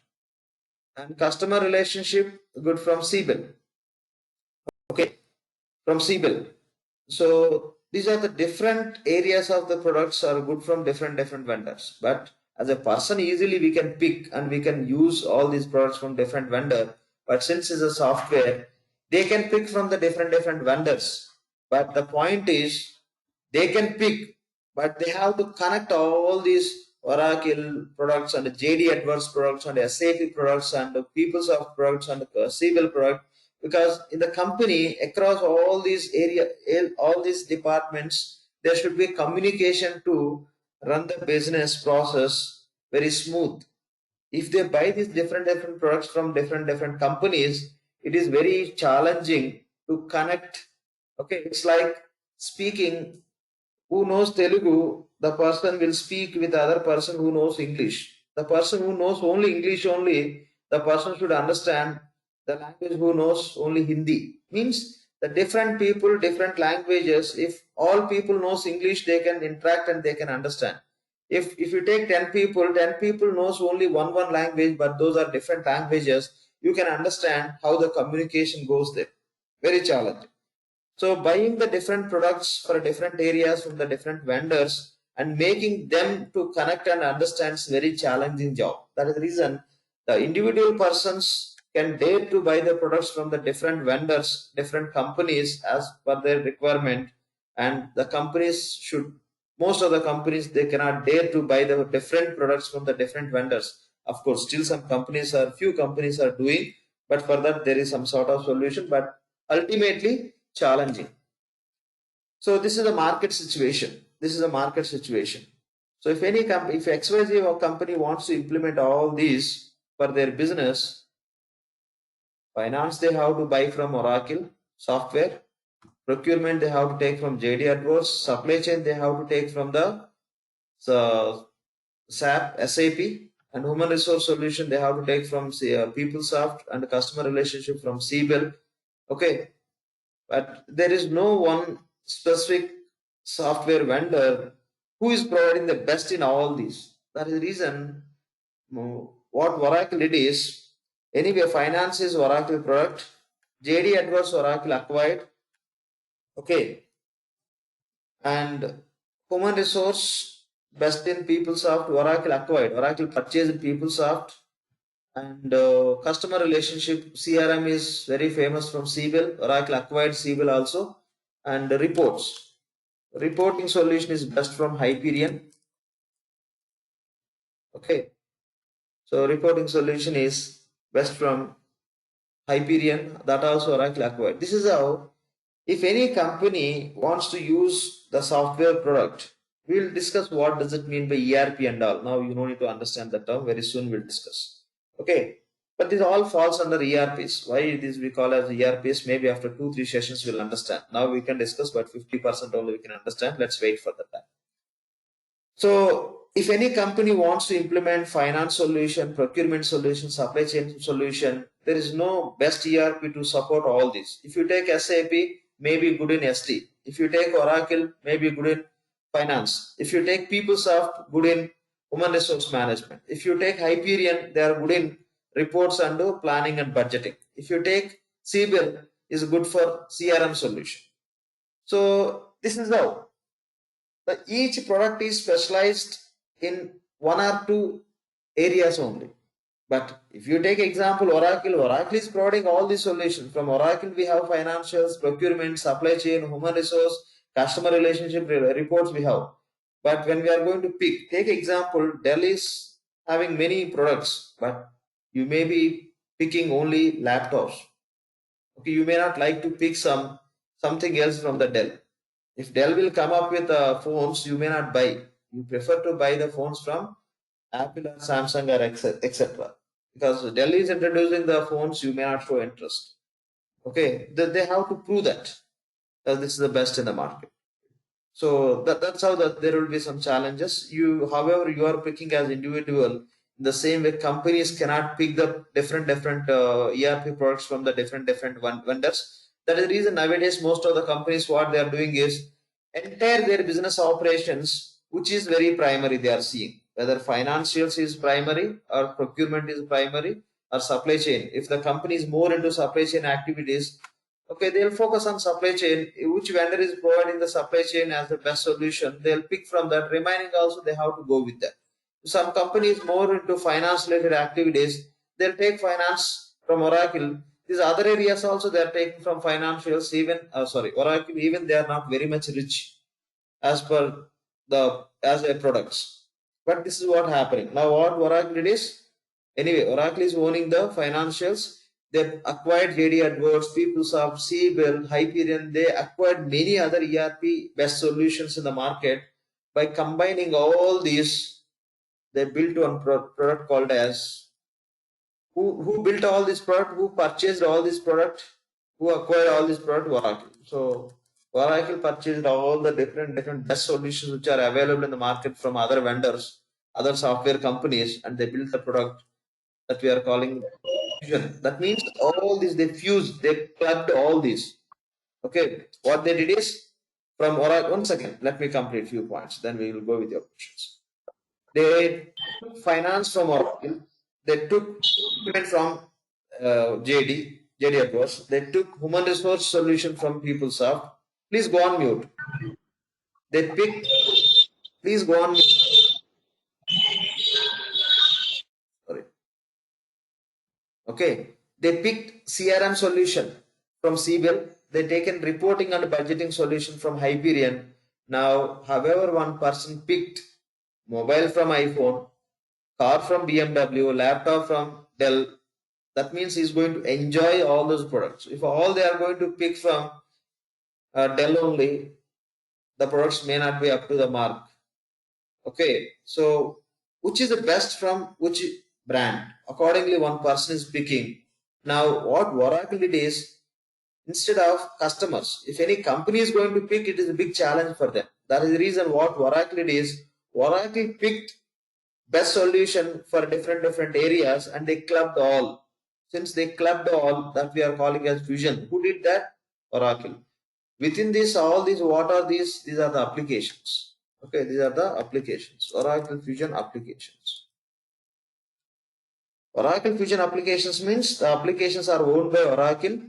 And customer relationship, good from Siebel. Okay. from Siebel. So these are the different areas of the products are good from different vendors. But as a person, easily we can pick and we can use all these products from different vendor. But since it's a software, they can pick from the different vendors. But the point is, they can pick, but they have to connect all these Oracle products and JD Edwards products and SAP products and PeopleSoft products and Siebel product, because in the company across all these all these departments, there should be communication to run the business process very smooth. If they buy these different products from different companies, it is very challenging to connect. Okay, it's like speaking. Who knows Telugu, the person will speak with the other person who knows English. The person who knows only English only, the person should understand the language who knows only Hindi. Means the different people, different languages, if all people knows English, they can interact and they can understand. If you take 10 people knows only one language, but those are different languages, you can understand how the communication goes there. Very challenging. So buying the different products for different areas from the different vendors and making them to connect and understand is very challenging job. That is the reason the individual persons can dare to buy the products from the different vendors, different companies as per their requirement, and the companies should, most of the companies, they cannot dare to buy the different products from the different vendors. Of course, still some companies are, few companies are doing, but for that there is some sort of solution, but ultimately challenging. So this is a market situation. This is a market situation. So if any company, if XYZ or company wants to implement all these for their business, finance they have to buy from Oracle software, procurement they have to take from JD Edwards, supply chain they have to take from the SAP, and human resource solution they have to take from PeopleSoft, and customer relationship from Siebel. Okay, but there is no one specific software vendor who is providing the best in all these. That is the reason what Oracle did is, anyway, finance is Oracle product, JD Edwards Oracle acquired, okay, and human resource best in PeopleSoft Oracle acquired, Oracle purchased PeopleSoft, and customer relationship CRM is very famous from Siebel. Oracle acquired Siebel also. And reporting solution is best from Hyperion. Okay, so reporting solution is best from Hyperion, that also Oracle acquired. This is how, if any company wants to use the software product, we will discuss what does it mean by ERP and all. Now you don't need to understand that term, very soon we'll discuss. Okay, but this all falls under ERPs. Why this we call as ERPs? Maybe after 2-3 sessions we'll understand. Now we can discuss, but 50% only we can understand. Let's wait for that time. So if any company wants to implement finance solution, procurement solution, supply chain solution, there is no best ERP to support all this. If you take SAP, maybe good in SD. If you take Oracle, maybe good in finance. If you take PeopleSoft, good in human resource management. If you take Hyperion, they are good in reports and planning and budgeting. If you take Siebel, is good for CRM solution. So this is how each product is specialized in 1 or 2 areas only. But if you take example Oracle is providing all the solutions. From Oracle we have financials, procurement, supply chain, human resource, customer relationship, reports we have. But when we are going to take example, Dell is having many products, but you may be picking only laptops. Okay, you may not like to pick something else from the Dell. If Dell will come up with phones, you may not buy. You prefer to buy the phones from Apple or Samsung or etc. Because Dell is introducing the phones, you may not show interest. Okay, they have to prove that this is the best in the market. So that's how there will be some challenges. However, you are picking as individual. In the same way, companies cannot pick the different ERP products from the different vendors. That is the reason nowadays most of the companies, what they are doing is entire their business operations, which is very primary, they are seeing whether financials is primary or procurement is primary or supply chain. If the company is more into supply chain activities, Okay, they'll focus on supply chain. Which vendor is providing the supply chain as the best solution, they'll pick from that. Remaining also they have to go with that. Some companies more into finance related activities, they'll take finance from Oracle. These other areas also they are taking from financials. Even Oracle, even they are not very much rich as per the as a products. But this is what happening now. What Oracle it is anyway. Oracle is owning the financials. They acquired JD Edwards, PeopleSoft, Siebel, Hyperion. They acquired many other ERP best solutions in the market. By combining all these, they built one product called as who built all this product, who purchased all this product, who acquired all this product? Oracle. So Oracle purchased all the different best solutions which are available in the market from other vendors, other software companies, and they built the product that we are calling fusion. That means all these they fused, they clubbed all these. Okay, what they did is from Oracle. One second, let me complete few points, then we will go with your questions. They took finance from Oracle, they took payment from JD Edwards, they took human resource solution from PeopleSoft. Please go on mute. They picked, please go on mute. Sorry. Okay, they picked CRM solution from Siebel. They taken reporting and budgeting solution from Hyperion. Now, however, one person picked mobile from iPhone, car from BMW, laptop from Dell. That means he's going to enjoy all those products. If all they are going to pick from Dell only, the products may not be up to the mark. Okay, so which is the best from which brand? Accordingly, one person is picking. Now, what Oracle did is, instead of customers, if any company is going to pick, it is a big challenge for them. That is the reason what Oracle did is, Oracle picked best solution for different areas and they clubbed all. Since they clubbed all, that we are calling as fusion. Who did that? Oracle. Within this, all these, what are these? These are the applications. Okay, these are the applications. Oracle Fusion applications. Oracle Fusion applications means the applications are owned by Oracle.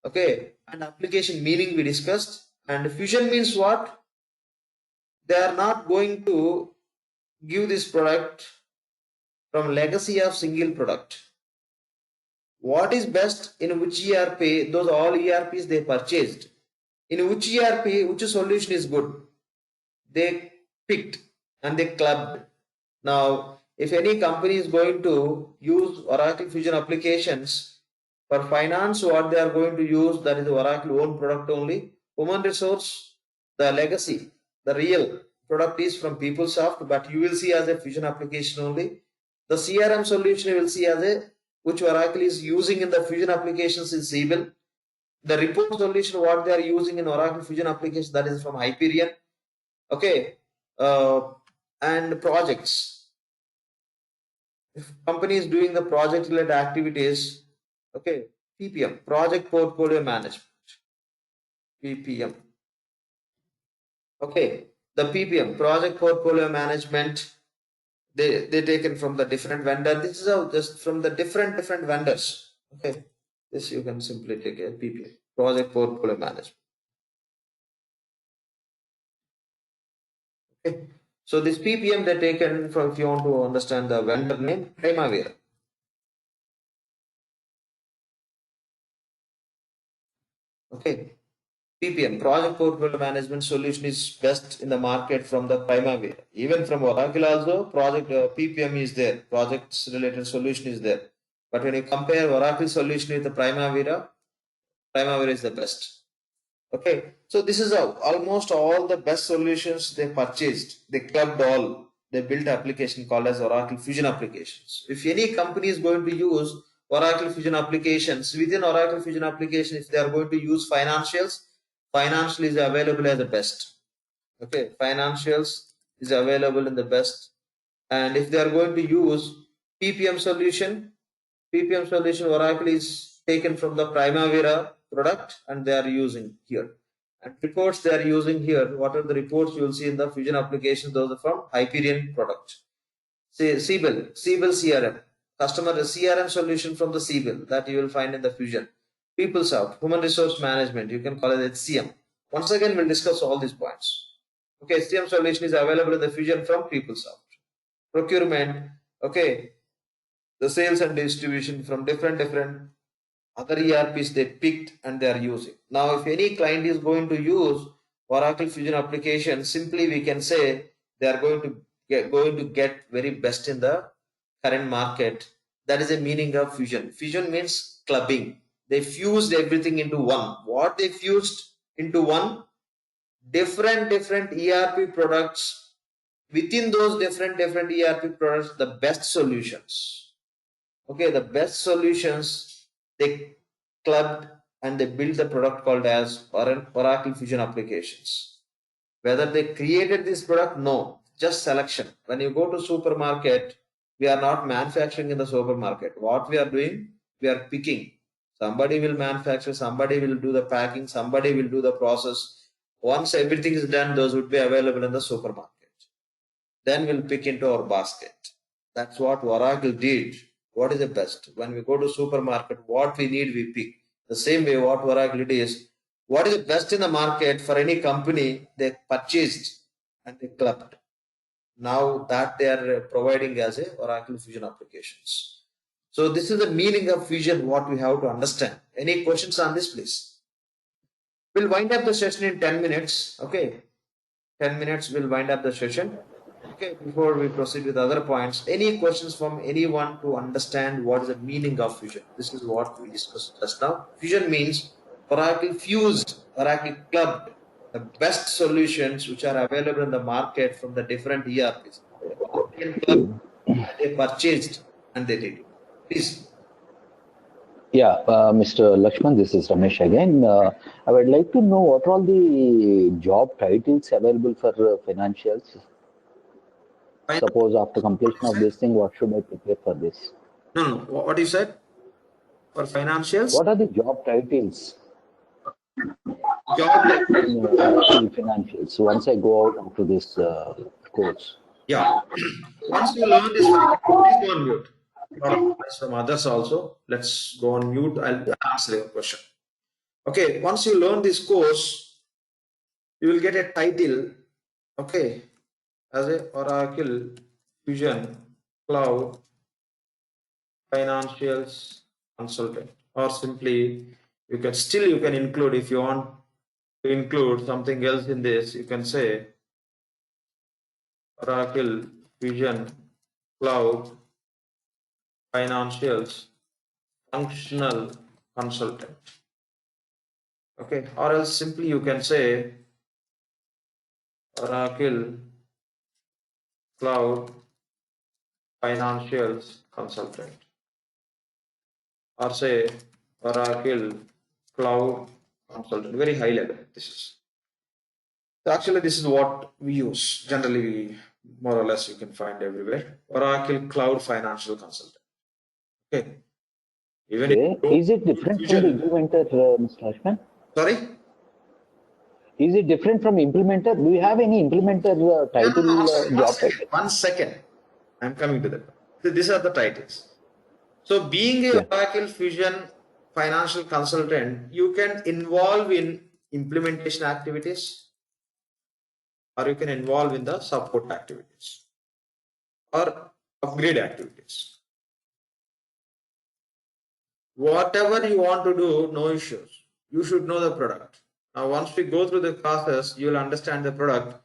Okay, and application meaning we discussed. And Fusion means what? They are not going to give this product from legacy of single product. What is best in which ERP? Those all ERPs they purchased. In which ERP, which solution is good? They picked and they clubbed. Now, if any company is going to use Oracle Fusion applications for finance, what they are going to use, that is the Oracle own product only. Human resource, the legacy, the real product is from PeopleSoft, but you will see as a Fusion application only. The CRM solution you will see as a which Oracle is using in the Fusion applications is Siebel. The report solution what they are using in Oracle Fusion application, that is from Hyperion. Okay, and projects. If company is doing the project related activities, okay, PPM, project portfolio management, PPM. Okay, the PPM, project portfolio management, they taken from the different vendor. This is how just from the different vendors. Okay, this you can simply take a PPM, project portfolio management. Okay, so this PPM they taken from, if you want to understand the vendor name, Primavera. Okay, PPM, project portfolio management solution is best in the market from the Primavera. Even from Oracle also, project PPM is there, projects related solution is there. But when you compare Oracle solution with the Primavera, Primavera is the best. Okay, so this is how almost all the best solutions they purchased, they clubbed all, they built application called as Oracle Fusion applications. If any company is going to use Oracle Fusion applications, within Oracle Fusion application, if they are going to use financials, financial is available as the best. Okay, financials is available in the best. And if they are going to use PPM solution Oracle is taken from the Primavera product and they are using here. And reports they are using here, what are the reports you will see in the Fusion applications, those are from Hyperion product. Say Siebel CRM, customer CRM solution from the Siebel that you will find in the Fusion. PeopleSoft, Human Resource Management, you can call it HCM. Once again, we'll discuss all these points. Okay, HCM solution is available in the Fusion from PeopleSoft. Procurement, okay, the sales and distribution from different other ERPs they picked and they are using. Now, if any client is going to use Oracle Fusion application, simply we can say they are going to get very best in the current market. That is the meaning of fusion. Fusion means clubbing. They fused everything into one. What they fused into one? Different ERP products. Within those different ERP products, the best solutions. Okay, the best solutions they clubbed and they built the product called as Oracle Fusion applications. Whether they created this product, no, just selection. When you go to supermarket, we are not manufacturing in the supermarket. What we are doing, we are picking. Somebody will manufacture, somebody will do the packing, somebody will do the process. Once everything is done, those would be available in the supermarket. Then we'll pick into our basket. That's what Oracle did. What is the best? When we go to supermarket, what we need, we pick. The same way what Oracle did is, what is the best in the market for any company, they purchased and they clubbed. Now that they are providing as a Oracle Fusion applications. So this is the meaning of Fusion, what we have to understand. Any questions on this, please? We'll wind up the session in 10 minutes. Okay. 10 minutes, we'll wind up the session. Okay, before we proceed with other points, any questions from anyone to understand what is the meaning of fusion? This is what we discussed just now. Fusion means Oracle fused, Oracle clubbed the best solutions which are available in the market from the different ERPs. They purchased and they did it. Please. Yeah, Mr. Lakshman, this is Ramesh again. I would like to know what are all the job titles available for financials? Suppose after completion of this thing, what should I prepare for this? No. What you said? For financials? What are the job titles? Job financials. Once I go out after this course. Yeah. Once you learn this, please go on mute. From others also. Let's go on mute. I'll answer your question. Okay. Once you learn this course, you will get a title. Okay. As a Oracle Fusion Cloud Financials Consultant, or simply you can include, if you want to include something else in this, you can say Oracle Fusion Cloud Financials Functional Consultant. Okay, or else simply you can say Oracle Cloud Financials Consultant, or say Oracle Cloud Consultant. Very high level. This is what we use generally. More or less, you can find everywhere. Oracle Cloud Financial Consultant. Okay. Even is it different from the implementer, Mr. Lakshman? Sorry. Is it different from implementer? Do you have any implementer title? Job title? 1 second. I'm coming to that. So these are the titles. So being a Oracle Fusion Financial Consultant, you can involve in implementation activities, or you can involve in the support activities or upgrade activities. Whatever you want to do, no issues. You should know the product. Now, once we go through the process, you will understand the product.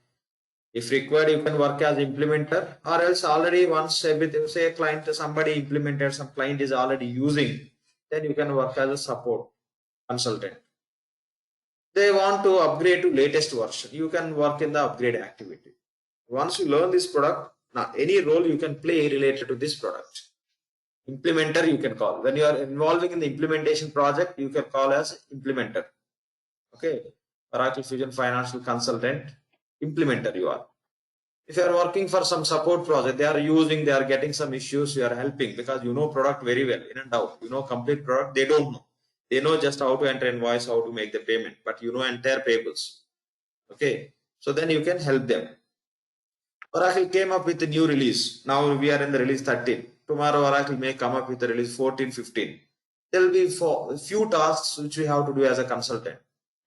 If required, you can work as implementer, or else already once everything, say a client, somebody implemented, some client is already using, then you can work as a support consultant. They want to upgrade to latest version, you can work in the upgrade activity. Once you learn this product, now any role you can play related to this product. Implementer you can call. When you are involving in the implementation project, you can call as implementer. Okay, Oracle Fusion Financial Consultant, implementer you are. If you are working for some support project, they are getting some issues, you are helping because you know product very well, in and out. You know complete product, they don't know. They know just how to enter invoice, how to make the payment, but you know entire payables. Okay, so then you can help them. Oracle came up with a new release. Now we are in the release 13. Tomorrow Oracle may come up with the release 14, 15. there will be a few tasks which we have to do as a consultant.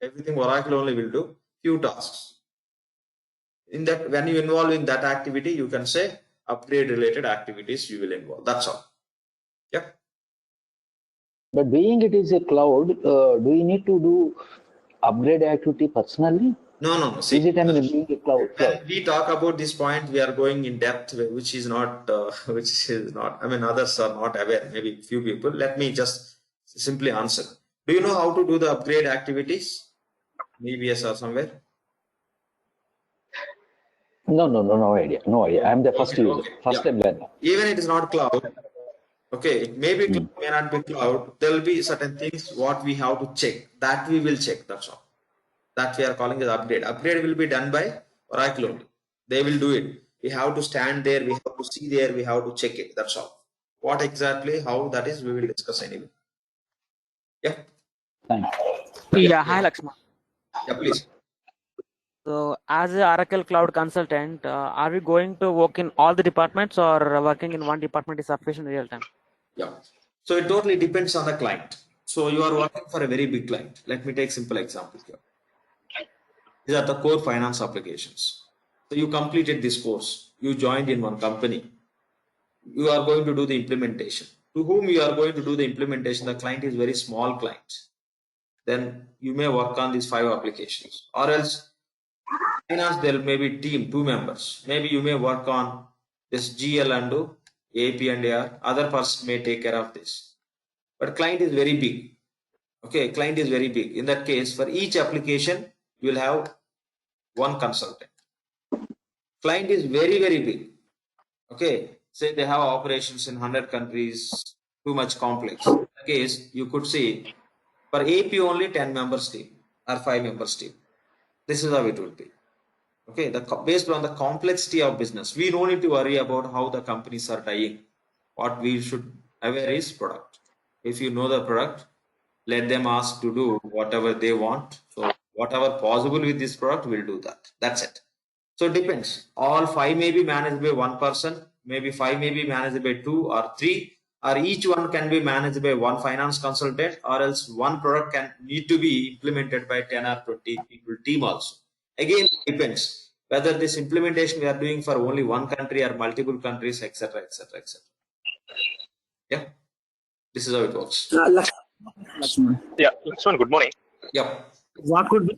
Everything Oracle only will do, few tasks. In that, when you involve in that activity, you can say upgrade related activities you will involve. That's all. Yeah. But being it is a cloud, do you need to do upgrade activity personally? No. See, is it, I mean, being a cloud? When we talk about this point, we are going in depth, which is not, I mean, others are not aware, maybe few people. Let me just simply answer. Do you know how to do the upgrade activities? EBS or somewhere? No idea. I'm the first user, first time learner. Even it is not cloud. Okay, maybe it may not be cloud. There will be certain things what we have to check. That we will check. That's all. That we are calling as upgrade. Upgrade will be done by Oracle only. They will do it. We have to stand there. We have to see there. We have to check it. That's all. What exactly, how that is, we will discuss anyway. Yeah. Thanks. Yeah, hi Lakshman. Yeah, please. So, as an Oracle Cloud consultant, are we going to work in all the departments, or working in one department is sufficient real time? Yeah. So it totally depends on the client. So you are working for a very big client. Let me take simple example here. These are the core finance applications. So you completed this course. You joined in one company. You are going to do the implementation. To whom you are going to do the implementation, the client is very small client. Then you may work on these 5 applications. Or else finance, there may be team, 2 members. Maybe you may work on this GL and do AP and AR. Other person may take care of this. But client is very big. Okay, client is very big. In that case, for each application, you will have one consultant. Client is very, very big. Okay, say they have operations in 100 countries, too much complex. In that case, you could say for AP only 10 members team or 5 members team. This is how it will be. Okay, based on the complexity of business, we don't need to worry about how the companies are dying. What we should aware is product. If you know the product, let them ask to do whatever they want. So whatever possible with this product, we'll do that. That's it. So it depends. All 5 may be managed by one person, maybe 5 may be managed by 2 or 3, or each one can be managed by one finance consultant, or else one product can need to be implemented by 10 or 20 people team also. Again, it depends whether this implementation we are doing for only one country or multiple countries, etc. Yeah, this is how it works. Lakshman. Yeah, Lakshman, good morning. Yeah. What could be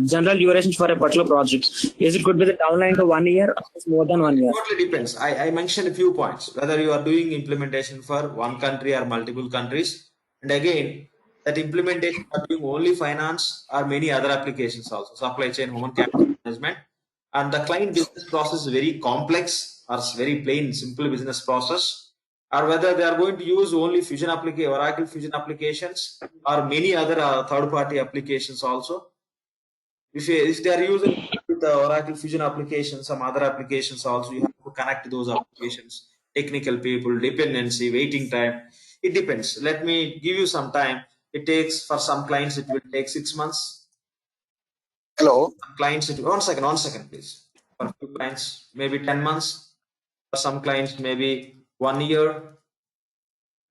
general durations for a particular project? Is it could be the downline to 1 year or more than 1 year? Totally depends. I mentioned a few points, whether you are doing implementation for one country or multiple countries. And again, that implementation are doing only finance or many other applications also, supply chain, human capital management. And the client business process is very complex or very plain, simple business process. Or whether they are going to use only Fusion Oracle Fusion applications or many other third-party applications also. If they are using the Oracle Fusion applications, some other applications also, you have to connect those applications, technical people, dependency, waiting time. It depends. Let me give you some time. It takes, for some clients, it will take 6 months. Hello. Some clients, one second, please. For a few clients, maybe 10 months. For some clients, maybe 1 year,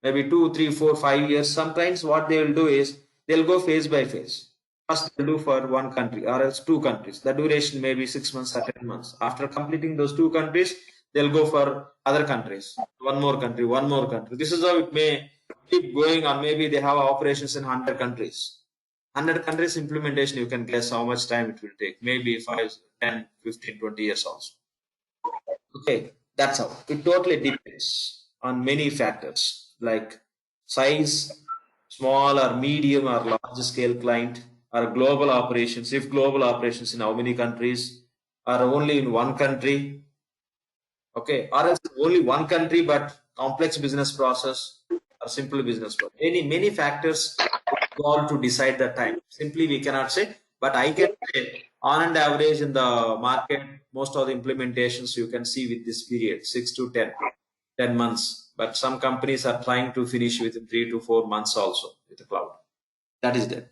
maybe 2, 3, 4, 5 years. Some clients, what they will do is they'll go phase by phase. First, they'll do for one country or else 2 countries. The duration may be 6 months or 10 months. After completing those 2 countries, they'll go for other countries. One more country. This is how it may keep going on. Maybe they have operations in 100 countries. 100 countries implementation, you can guess how much time it will take. Maybe 5, 10, 15, 20 years also. Okay, that's how. It totally depends on many factors like size, small or medium or large scale client, or global operations. If global operations in how many countries, or only in one country. Okay, or else only one country but complex business process or simple business process. Many factors all to decide the time. Simply we cannot say, but I can say on an average in the market, most of the implementations you can see with this period, 6 to 10 months. But some companies are trying to finish within 3 to 4 months also with the cloud. That is there.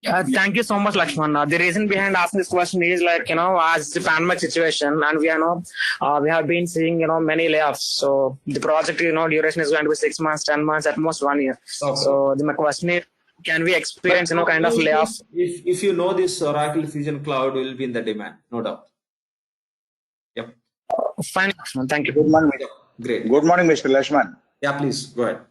Thank you so much, Lakshman. The reason behind asking this question is as the pandemic situation, and we have been seeing, many layoffs. So the project, duration is going to be 6 months, 10 months, at most 1 year. Okay. So my question is, can we experience, kind of layoff? If you know this, Oracle Fusion Cloud will be in the demand, no doubt. Yep. Fine, Lakshman. Thank you. Good morning. Great. Good morning, Mr. Lashman. Yeah, please go ahead.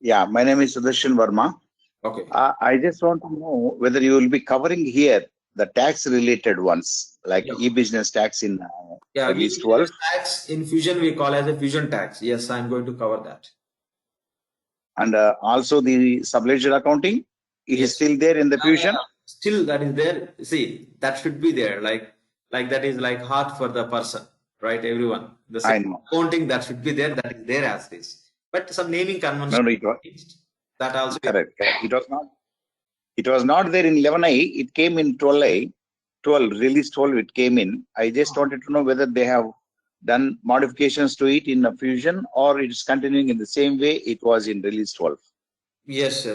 Yeah, my name is Sudarshan Verma. Okay. I just want to know whether you will be covering here the tax-related ones, like e-business tax in release 12. Tax in Fusion we call as a Fusion tax. Yes, I'm going to cover that. And also the subledger accounting, it is still there in the Fusion? Still that is there. See, that should be there. Like that is like heart for the person, right? Everyone. The I know. accounting that should be there. That is there as this. But some naming convention. No, that also correct. It was not there in 11i. It came in 12i. 12 release 12. It came in. I just wanted to know whether they have done modifications to it in a Fusion or it is continuing in the same way it was in release 12. Yes.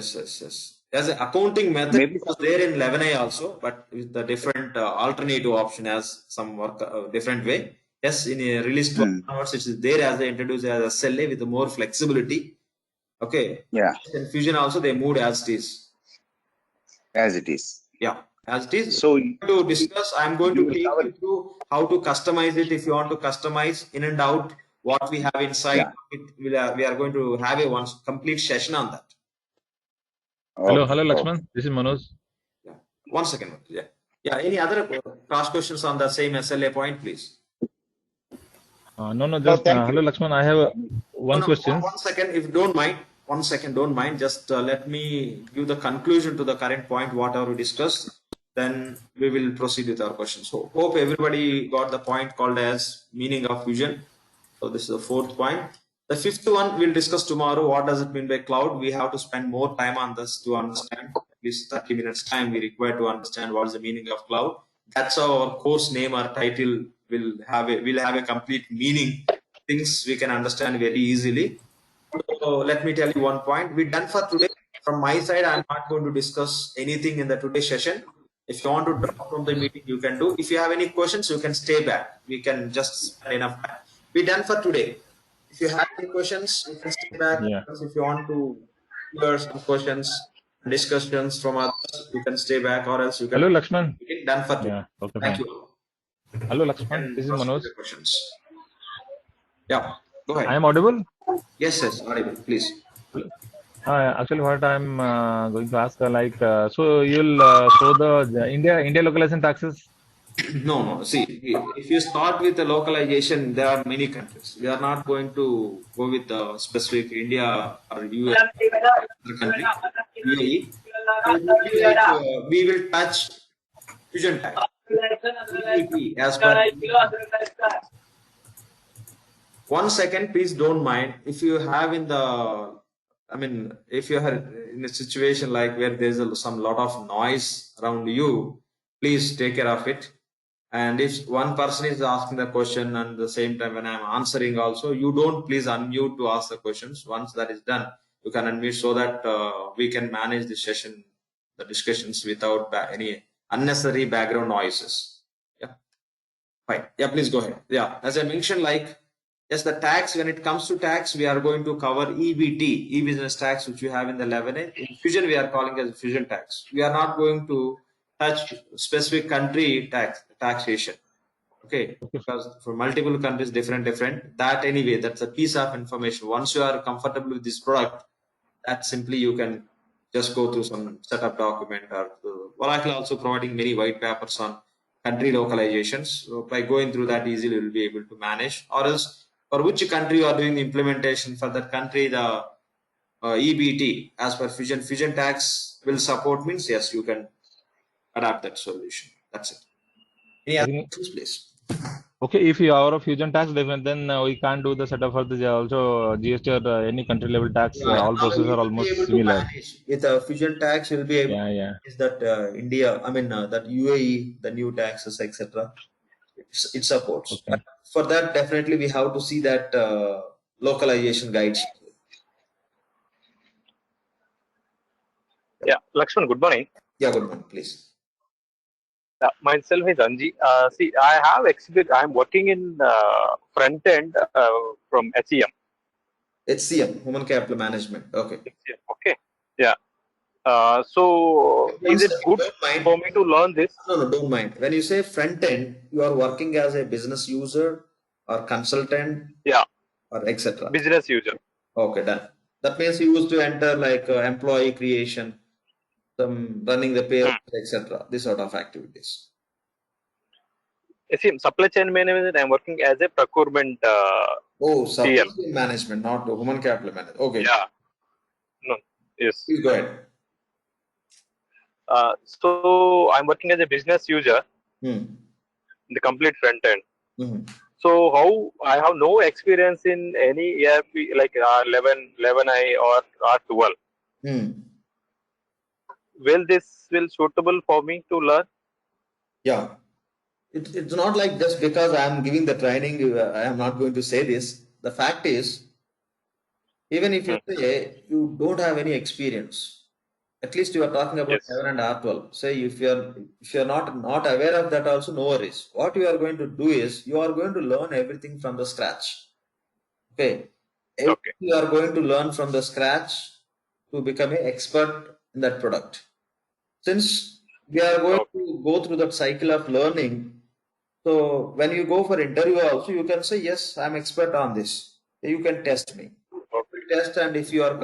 As an accounting method, it was there in 11i also, but with the different alternative option as some work different way. Yes, in a release 12 onwards, it is there as they introduced as a SLA with more flexibility. Okay. Yeah. In Fusion also they moved as it is. As it is. Yeah, as it is. So to discuss, I'm going to take you through how to customize it. If you want to customize in and out what we have inside, we are going to have a one complete session on that. Hello, Lakshman. This is Manoj. Yeah. 1 second. Yeah. Any other cross questions on the same SLA point, please? No. Just hello, Lakshman. I have one question. 1 second, if you don't mind. 1 second, don't mind. Just let me give the conclusion to the current point, whatever we discussed. Then we will proceed with our questions. So, hope everybody got the point called as meaning of Fusion. So, this is the 4th point. The 5th one we'll discuss tomorrow. What does it mean by cloud? We have to spend more time on this to understand. At least 30 minutes time we require to understand what is the meaning of cloud. That's our course name or title will have a complete meaning. Things we can understand very easily. So let me tell you one point. We're done for today. From my side, I'm not going to discuss anything in the today's session. If you want to drop from the meeting, you can do. If you have any questions, you can stay back. We can just spend enough time. We're done for today. If you have any questions, you can stay back. Yeah. If you want to hear some questions, discussions from others, you can stay back, or else you can. Hello, Lakshman. Done for today. Yeah. Okay. Thank Fine. you. Hello, Lakshman. This is Manoj. Questions. Yeah. Go ahead. I am audible. Yes, audible. Please. Actually, what I'm going to ask, so you'll show the India localization taxes. No. See, if you start with the localization, there are many countries. We are not going to go with the specific India or US country. UAE. We will touch Fusion tax. As per 1 second, please don't mind. If you have if you are in a situation like where there's some lot of noise around you, please take care of it. And if one person is asking the question and at the same time when I'm answering also, you don't please unmute to ask the questions. Once that is done, you can unmute so that we can manage the session, the discussions without any unnecessary background noises. Yeah. Fine. Yeah, please go ahead. Yeah. As I mentioned, yes, the tax, when it comes to tax, we are going to cover EBT, e-business tax, which we have in the 11A. In Fusion, we are calling as Fusion tax. We are not going to touch specific country taxation. Okay, because for multiple countries, different. That anyway, that's a piece of information. Once you are comfortable with this product, that simply you can just go through some setup document or Oracle also providing many white papers on country localizations. So by going through that easily, you will be able to manage. Or else, for which country you are doing the implementation for that country, the EBT as per Fusion tax will support means yes, you can adapt that solution. That's it. Any other questions, please? Okay, if you are a Fusion tax, then we can't do the setup for the also GST or any country level tax. All processes are almost similar. With a Fusion tax, you'll be able to is that India, that UAE, the new taxes, etc. It supports. Okay. For that, definitely we have to see that localization guide sheet. Yeah, Lakshman, good morning. Yeah, good morning, please. Myself is Anji. See, I have experience. I'm working in front end from HCM. HCM, Human Capital Management. Okay. HCM, okay. Yeah. So, One is it second, good don't mind. for me to learn this? No, don't mind. When you say front end, you are working as a business user or consultant, Yeah, or etc. business user. Okay, done. That means you used to enter like employee creation, some running the payroll, etc. This sort of activities. HCM, supply chain management. I'm working as a procurement. Oh, supply TM. chain management, not human capital management. Okay. Yeah. No. Yes. Please go ahead. So I'm working as a business user. The complete front end. So how I have no experience in any ERP like R11, 11i or R12. Will this suitable for me to learn? Yeah. It's not like just because I am giving the training, I am not going to say this. The fact is, even if you say you don't have any experience, at least you are talking about 11 and R12. Say if you're not aware of that also, no worries. What you are going to do is you are going to learn everything from the scratch. Okay. You are going to learn from the scratch to become an expert in that product. Since we are going to go through that cycle of learning, so when you go for interview also, you can say, yes, I'm expert on this. You can test me. Test, and if you are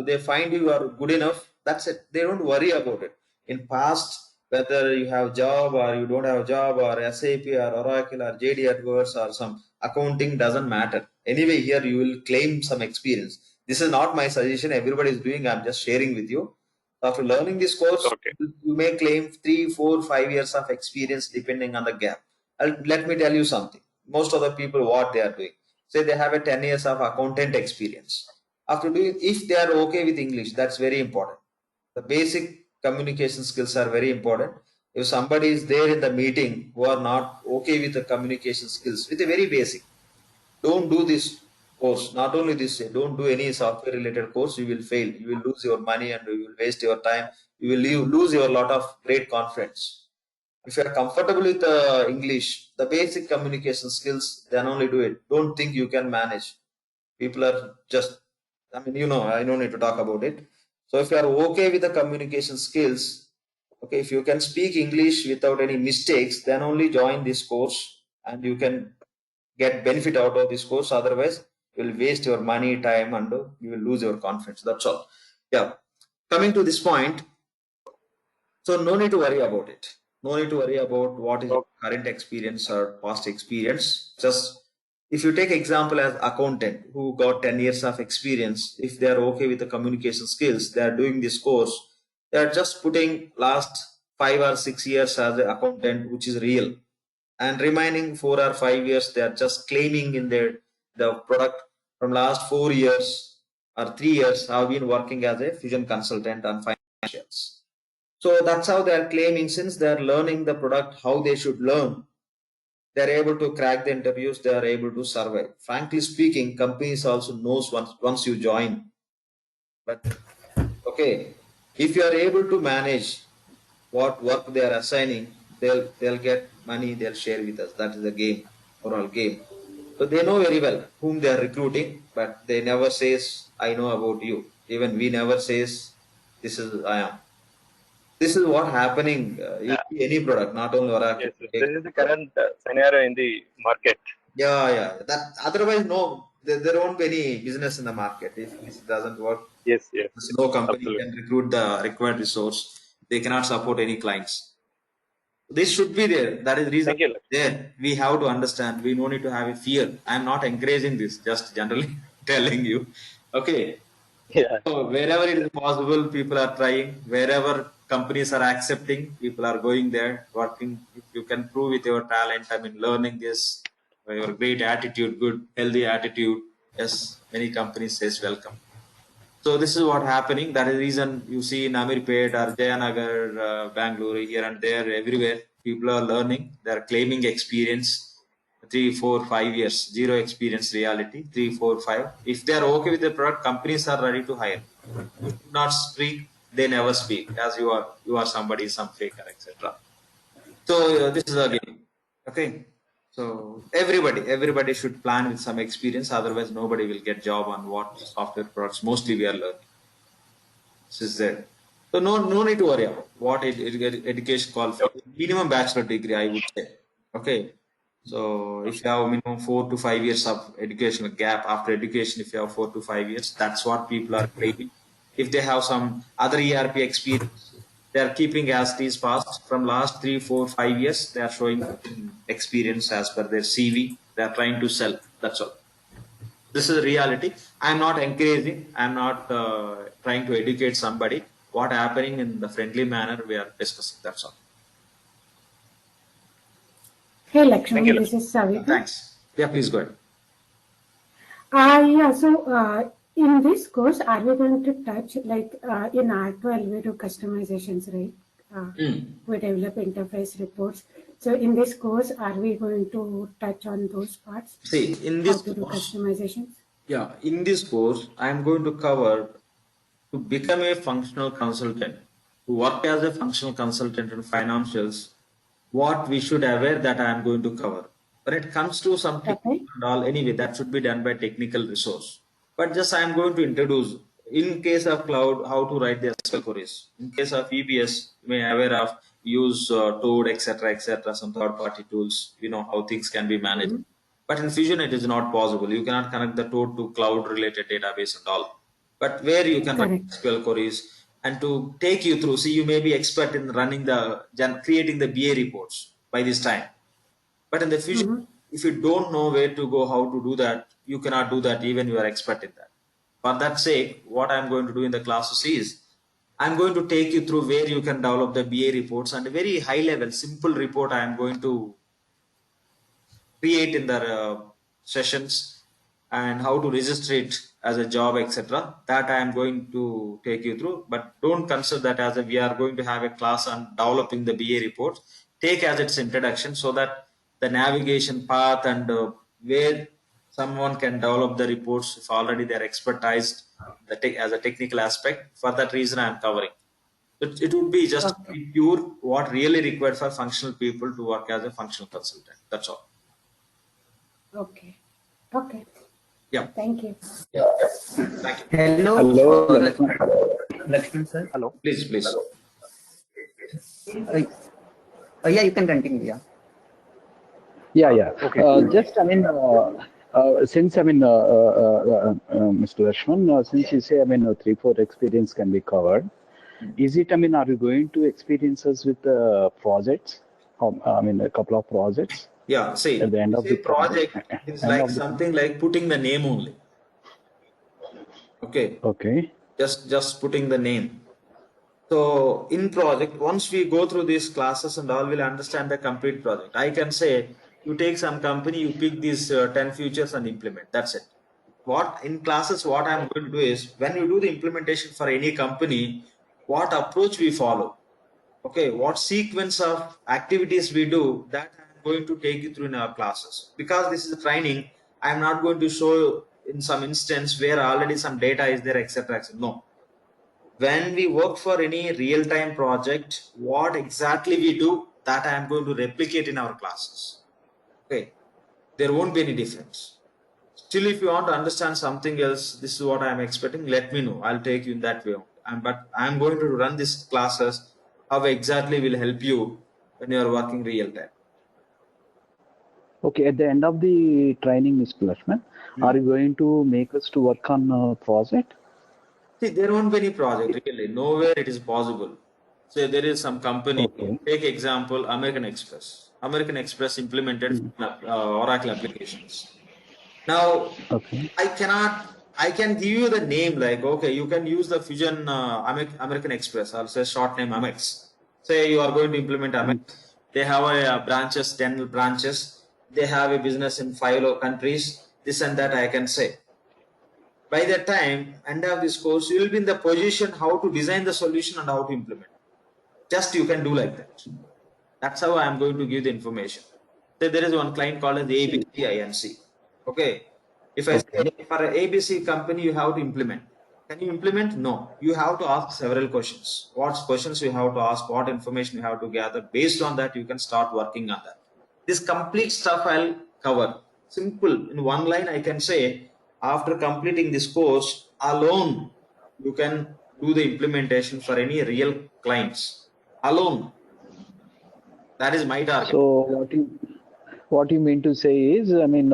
they find you are good enough, that's it. They don't worry about it. In past, whether you have job or you don't have job, or SAP or Oracle or JD Edwards or some accounting, doesn't matter. Anyway, here you will claim some experience. This is not my suggestion. Everybody is doing. I'm just sharing with you. After learning this course, you may claim 3, 4, 5 years of experience depending on the gap. Let me tell you something. Most of the people, what they are doing, say they have a 10 years of accountant experience. After doing, if they are okay with English, that's very important. The basic communication skills are very important. If somebody is there in the meeting who are not okay with the communication skills, with a very basic, don't do this course. Not only this, don't do any software related course. You will fail. You will lose your money and you will waste your time. You will lose your lot of great confidence. If you are comfortable with English, the basic communication skills, then only do it. Don't think you can manage. People are just, I mean, I don't need to talk about it. So if you are okay with the communication skills, okay, if you can speak English without any mistakes, then only join this course and you can get benefit out of this course. Otherwise, you will waste your money, time, and you will lose your confidence. That's all. Yeah. Coming to this point, so no need to worry about it. No need to worry about what is your current experience or past experience. Just if you take example as accountant who got 10 years of experience, if they are okay with the communication skills, they are doing this course, they are just putting last 5 or 6 years as an accountant, which is real. And remaining 4 or 5 years, they are just claiming in the product from last 4 years or 3 years have been working as a fusion consultant on financials. So that's how they are claiming. Since they are learning the product, how they should learn, they are able to crack the interviews, they are able to survive. Frankly speaking, companies also knows once you join. But okay, if you are able to manage what work they are assigning, they'll get money, they'll share with us. That is the game, overall game. So they know very well whom they are recruiting, but they never says, I know about you. Even we never says, this is I am. This is what happening any product, not only Oracle. Yes, this is the current scenario in the market. Yeah. That otherwise, no, there won't be any business in the market if this doesn't work. Yes. No company can recruit the required resource. They cannot support any clients. This should be there. That is the reason there. We have to understand. We no need to have a fear. I am not encouraging this. Just generally telling you. Okay. Yeah. So wherever it is possible, people are trying. Wherever companies are accepting, people are going there, working. If you can prove with your talent, I mean, learning this, your great attitude, good, healthy attitude. Yes, many companies says welcome. So this is what happening. That is the reason you see in Amirpet or Jayanagar, Bangalore, here and there, everywhere, people are learning. They are claiming experience. 3, 4, 5 years, zero experience reality, 3, 4, 5. If they are okay with the product, companies are ready to hire. Not speak they never speak, as you are somebody, some faker, etc. So this is a game. Okay. So everybody should plan with some experience. Otherwise, nobody will get job on what software products mostly we are learning. This is there. So no need to worry about what education qualification. Minimum bachelor degree, I would say. Okay. So if you have minimum 4 to 5 years of educational gap after education, if you have 4 to 5 years, that's what people are claiming. If they have some other ERP experience, they are keeping as it is past from last 3, 4, 5 years. They are showing experience as per their CV. They are trying to sell. That's all. This is the reality. I'm not encouraging. I'm not trying to educate somebody. What happening in the friendly manner we are discussing. That's all. Hey Lakshman, this is Savita. Thanks. Yeah, please go ahead. Yeah, so in this course, are we going to touch, like in R12, we do customizations, right? We develop interface reports. So in this course, are we going to touch on those parts? See, in this course, customizations? Yeah, in this course, I am going to cover to become a functional consultant, to work as a functional consultant in financials, what we should aware that I am going to cover. When it comes to some technical and all, anyway, that should be done by technical resource. But just I am going to introduce, in case of cloud, how to write the SQL queries. In case of EBS, you may aware of use Toad, etc., some third-party tools. You know how things can be managed. But in Fusion, it is not possible. You cannot connect the Toad to cloud-related database and all. But where you can write SQL queries and to take you through, see, you may be expert in running creating the BA reports by this time. But in the Fusion, if you don't know where to go, how to do that, you cannot do that even you are expert in that. For that sake, what I'm going to do in the classes is, I'm going to take you through where you can develop the BA reports and a very high level, simple report I am going to create in the sessions and how to register it as a job, etc. That I am going to take you through, but don't consider that as we are going to have a class on developing the BA reports. Take as its introduction so that the navigation path and where someone can develop the reports if already they are expertised as a technical aspect. For that reason, I am covering. It would be just pure what really required for functional people to work as a functional consultant. That's all. Okay. Okay. Yeah. Thank you. Yeah. Thank you. Hello. Lakshman sir. Hello. Please. Yeah, you can continue. Yeah. Okay. Just, I mean, since, I mean, Mr. Lakshman, since you say, I mean, 3-4 experience can be covered, is it, I mean, are you going to experiences with projects? I mean, a couple of projects? Yeah, see, at the end of the project is like something like putting the name only. Okay. Just putting the name. So in project, once we go through these classes and all, we'll understand the complete project. I can say, you take some company, you pick these 10 features and implement. That's it. What in classes, what I'm going to do is, when you do the implementation for any company, what approach we follow. Okay, what sequence of activities we do, that I'm going to take you through in our classes. Because this is a training, I'm not going to show in some instance where already some data is there, etc. No. When we work for any real-time project, what exactly we do, that I am going to replicate in our classes. Okay, there won't be any difference. Still, if you want to understand something else, this is what I am expecting, let me know. I'll take you in that way. But I'm going to run these classes, how exactly will help you when you are working real time. Okay, at the end of the training, Mr. Lakshman, are you going to make us to work on a project? See, there won't be any project, really. Nowhere it is possible. So there is some company, take example, American Express. American Express implemented Oracle applications. Now, I can give you the name like, okay, you can use the Fusion American Express. I'll say short name Amex. Say you are going to implement Amex. They have a 10 branches. They have a business in 5 countries. This and that I can say. By the time end of this course, you will be in the position how to design the solution and how to implement. Just you can do like that. That's how I am going to give the information. So there is one client called as ABC Inc. Okay. If I say for an ABC company, you have to implement. Can you implement? No. You have to ask several questions. What questions you have to ask, what information you have to gather. Based on that, you can start working on that. This complete stuff I'll cover. Simple. In one line, I can say, after completing this course alone, you can do the implementation for any real clients. Alone. That is my target. So what you mean to say is, I mean,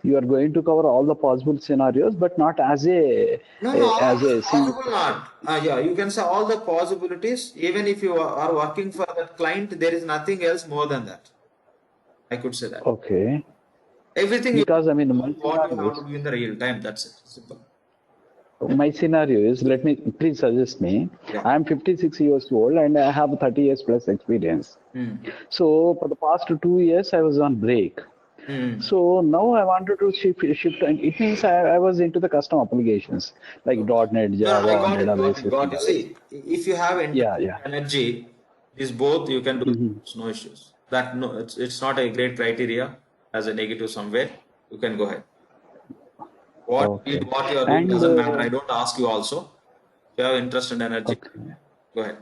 you are going to cover all the possible scenarios, but not as a as a single. Possible not. Yeah, you can say all the possibilities. Even if you are working for that client, there is nothing else more than that. I could say that. Okay. Everything because I mean, what you have to do in the real time. That's it. Simple. My scenario is, please suggest me. Yeah. I am 56 years old and I have 30 years plus experience. So for the past 2 years, I was on break. So now I wanted to shift, and it means I was into the custom applications like .NET, Java, database. Got it. See, if you have energy, these both you can do. No issues. That no, it's not a great criteria as a negative somewhere. You can go ahead. What you are doing doesn't matter. I don't ask you also. If you have interest and energy, go ahead.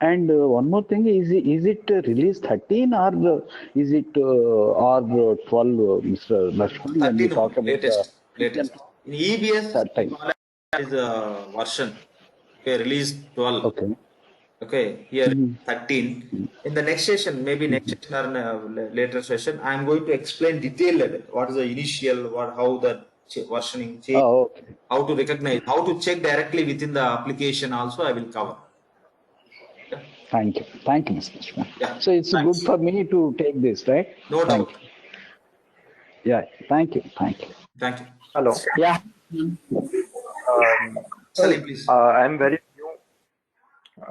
And one more thing, is it release 13 or is it or 12, Mr. Lakshman? 13, about latest. In EBS, is a version. Okay, release 12. Okay, here 13. In the next session, maybe next session or later session, I am going to explain detail level. What is the initial, how the versioning change, how to recognize, how to check directly within the application also I will cover. Thank you, Mr. Lakshman. Yeah, so it's good for me to take this, right? No doubt. Yeah, thank you. Hello. Yeah. Salim, please. I'm very new.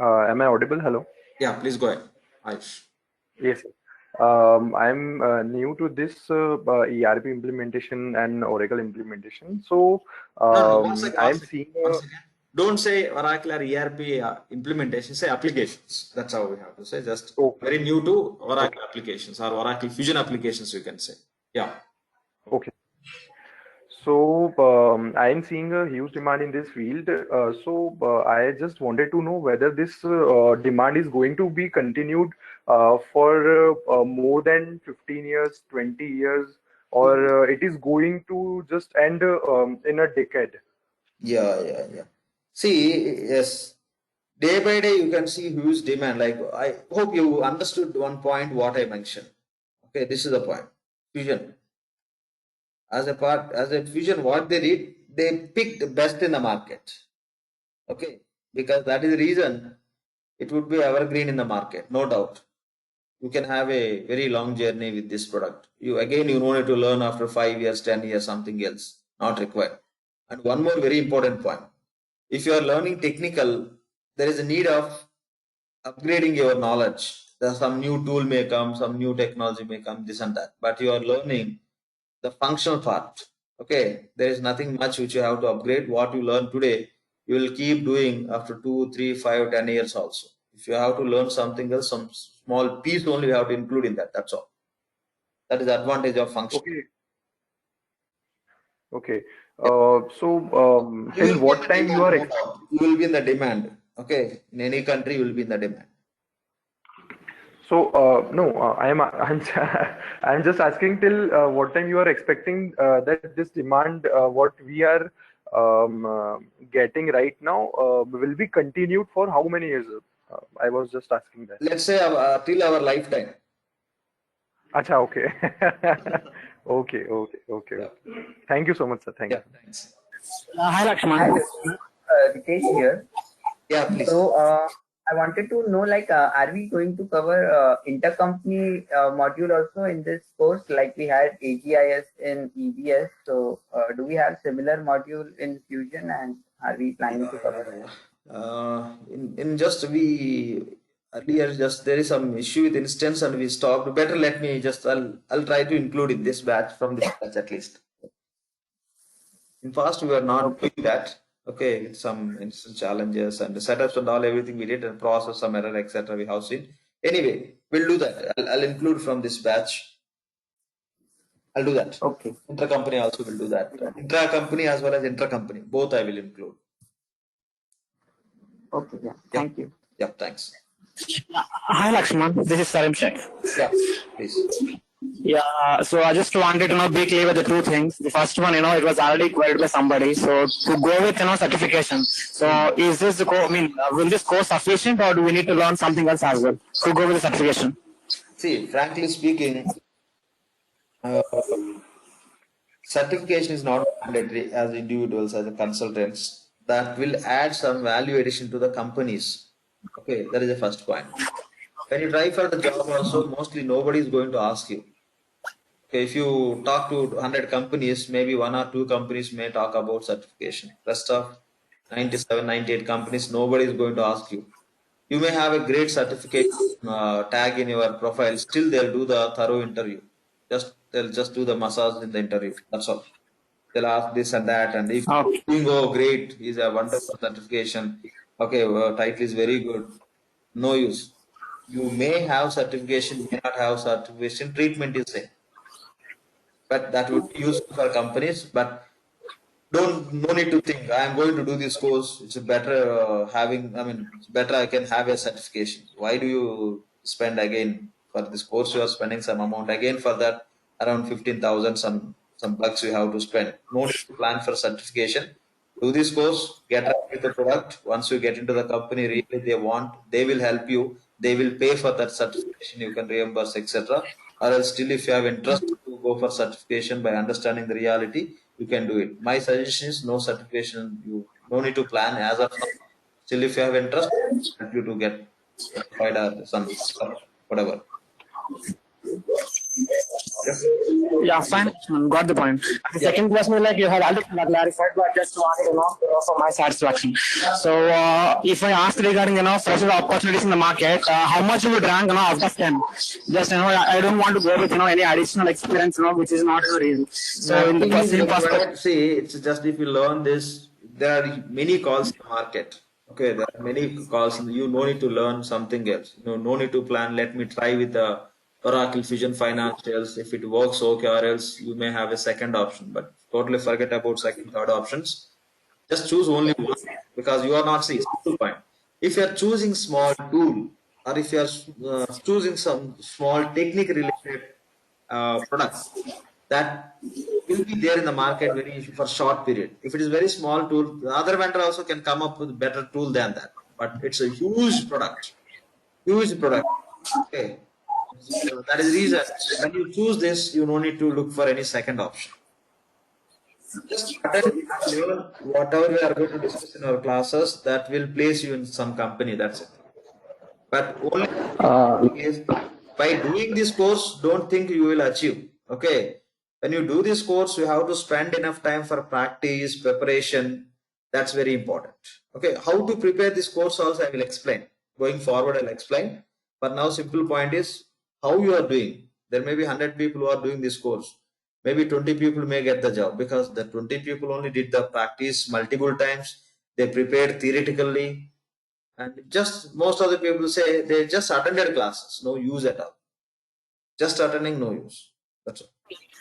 Am I audible? Hello. Yeah, please go ahead. Ayush. Yes. I'm new to this ERP implementation and Oracle implementation. So I'm seeing. Don't say Oracle or ERP implementation, say applications. That's how we have to say. Just very new to Oracle applications or Oracle Fusion applications, you can say. Yeah. Okay. So I'm seeing a huge demand in this field. So I just wanted to know whether this demand is going to be continued for more than 15 years, 20 years, or it is going to just end in a decade. Yeah. See, yes, day by day you can see huge demand. Like, I hope you understood one point what I mentioned. Okay, this is the point. Fusion. As a fusion, what they did, they picked the best in the market. Okay, because that is the reason it would be evergreen in the market, no doubt. You can have a very long journey with this product. You don't need to learn after 5 years, 10 years, something else, not required. And one more very important point. If you are learning technical, there is a need of upgrading your knowledge. There's some new tool may come, some new technology may come, this and that. But you are learning the functional part. Okay, there is nothing much which you have to upgrade. What you learn today, you will keep doing after 2, 3, 5, 10 years also. If you have to learn something else, some small piece only you have to include in that. That's all. That is the advantage of function. Okay. So till what time you are? You will be in the demand. Okay, in any country you will be in the demand. So no, I'm just asking till what time you are expecting that this demand, what we are getting right now, will be continued for how many years? I was just asking that. Let's say till our lifetime. Acha, okay. Okay. Yeah. Thank you so much, sir. Thank you. Thanks. Hi, Lakshman. Ritesh here. Yeah, please. So I wanted to know, like, are we going to cover intercompany module also in this course? Like we had AGIS in EBS. So do we have similar module in Fusion, and are we planning to cover? Earlier there is some issue with instance and we stopped. Better let me I'll try to include in this batch from this batch at least. In past we were not doing that. Okay, with some instance challenges and the setups and all, everything we did, and process some error, etc. we have seen. Anyway, we'll do that. I'll include from this batch. I'll do that. Okay. Intra-company also will do that. Intra-company as well as intra-company. Both I will include. Okay, yeah. Thank you. Yeah, thanks. Hi, Lakshman. This is Salim Sheikh. Yeah, please. Yeah, so I just wanted to be clear with the two things. The first one, it was already queried by somebody. So to go with, certification. So is this the will this course sufficient, or do we need to learn something else as well to go with the certification? See, frankly speaking, certification is not mandatory as individuals, as a consultants. That will add some value addition to the companies. Okay, that is the first point. When you try for the job also, mostly nobody is going to ask you. Okay, if you talk to 100 companies, maybe 1 or 2 companies may talk about certification. Rest of 97, 98 companies, nobody is going to ask you. You may have a great certificate tag in your profile, still they'll do the thorough interview. They'll just do the massage in the interview. That's all. They'll ask this and that, and if you go great, is a wonderful certification. Okay, title is very good. No use. You may have certification, may not have certification. Treatment is same, but that would be useful for companies. But no need to think I am going to do this course. It's better it's better I can have a certification. Why do you spend again for this course? You are spending some amount again for that, around 15,000 some bucks you have to spend. No need to plan for certification. Do this course, get right with the product. Once you get into the company, really they will help you. They will pay for that certification. You can reimburse, etc. Or else still, if you have interest to go for certification by understanding the reality, you can do it. My suggestion is no certification. You no need to plan as of now. Still, if you have interest, help you to get certified or some whatever. Yeah, fine. Got the point. The second question is you had already clarified, but just wanted to know for my satisfaction. So if I ask regarding fresher opportunities in the market, how much you would rank out of 10? Just I don't want to go with any additional experience which is not real. So in the first see, it's just if you learn this, there are many calls in the market. Okay, there are many calls. You no need to learn something else. No need to plan. Let me try with the Oracle Fusion Financials. If it works, okay, or else you may have a second option, but totally forget about second, third options. Just choose only one, because you are not simple point. If you are choosing small tool, or if you are choosing some small technique related products, that will be there in the market for short period. If it is very small tool, the other vendor also can come up with better tool than that. But it's a huge product. Okay. So that is the reason when you choose this, you don't need to look for any second option. Just learn whatever we are going to discuss in our classes, that will place you in some company. That's it. But only is by doing this course, don't think you will achieve. Okay. When you do this course, you have to spend enough time for practice, preparation. That's very important. Okay. How to prepare this course also I will explain. Going forward, I'll explain. But now simple point is how you are doing. There may be 100 people who are doing this course. Maybe 20 people may get the job, because the 20 people only did the practice multiple times. They prepared theoretically. And just most of the people say they just attended classes. No use at all. Just attending, no use. That's all.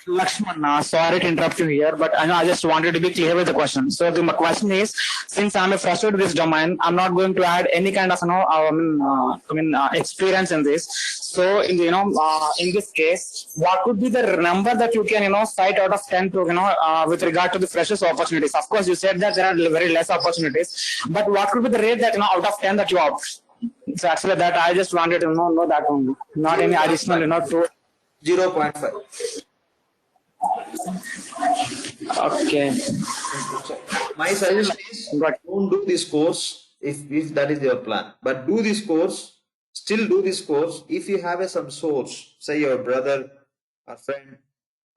Lakshman, sorry to interrupt you here, but I just wanted to be clear with the question. So the question is, since I'm a fresher to this domain, I'm not going to add any kind of experience in this. So in in this case, what could be the number that you can cite out of 10 to with regard to the freshers opportunities? Of course, you said that there are very less opportunities, but what could be the rate that out of 10 that you opt? So actually, that I just wanted to know that only, not any additional 0.5. Okay. My suggestion is don't do this course if that is your plan. But do this course, still do this course if you have some source, say your brother, a friend,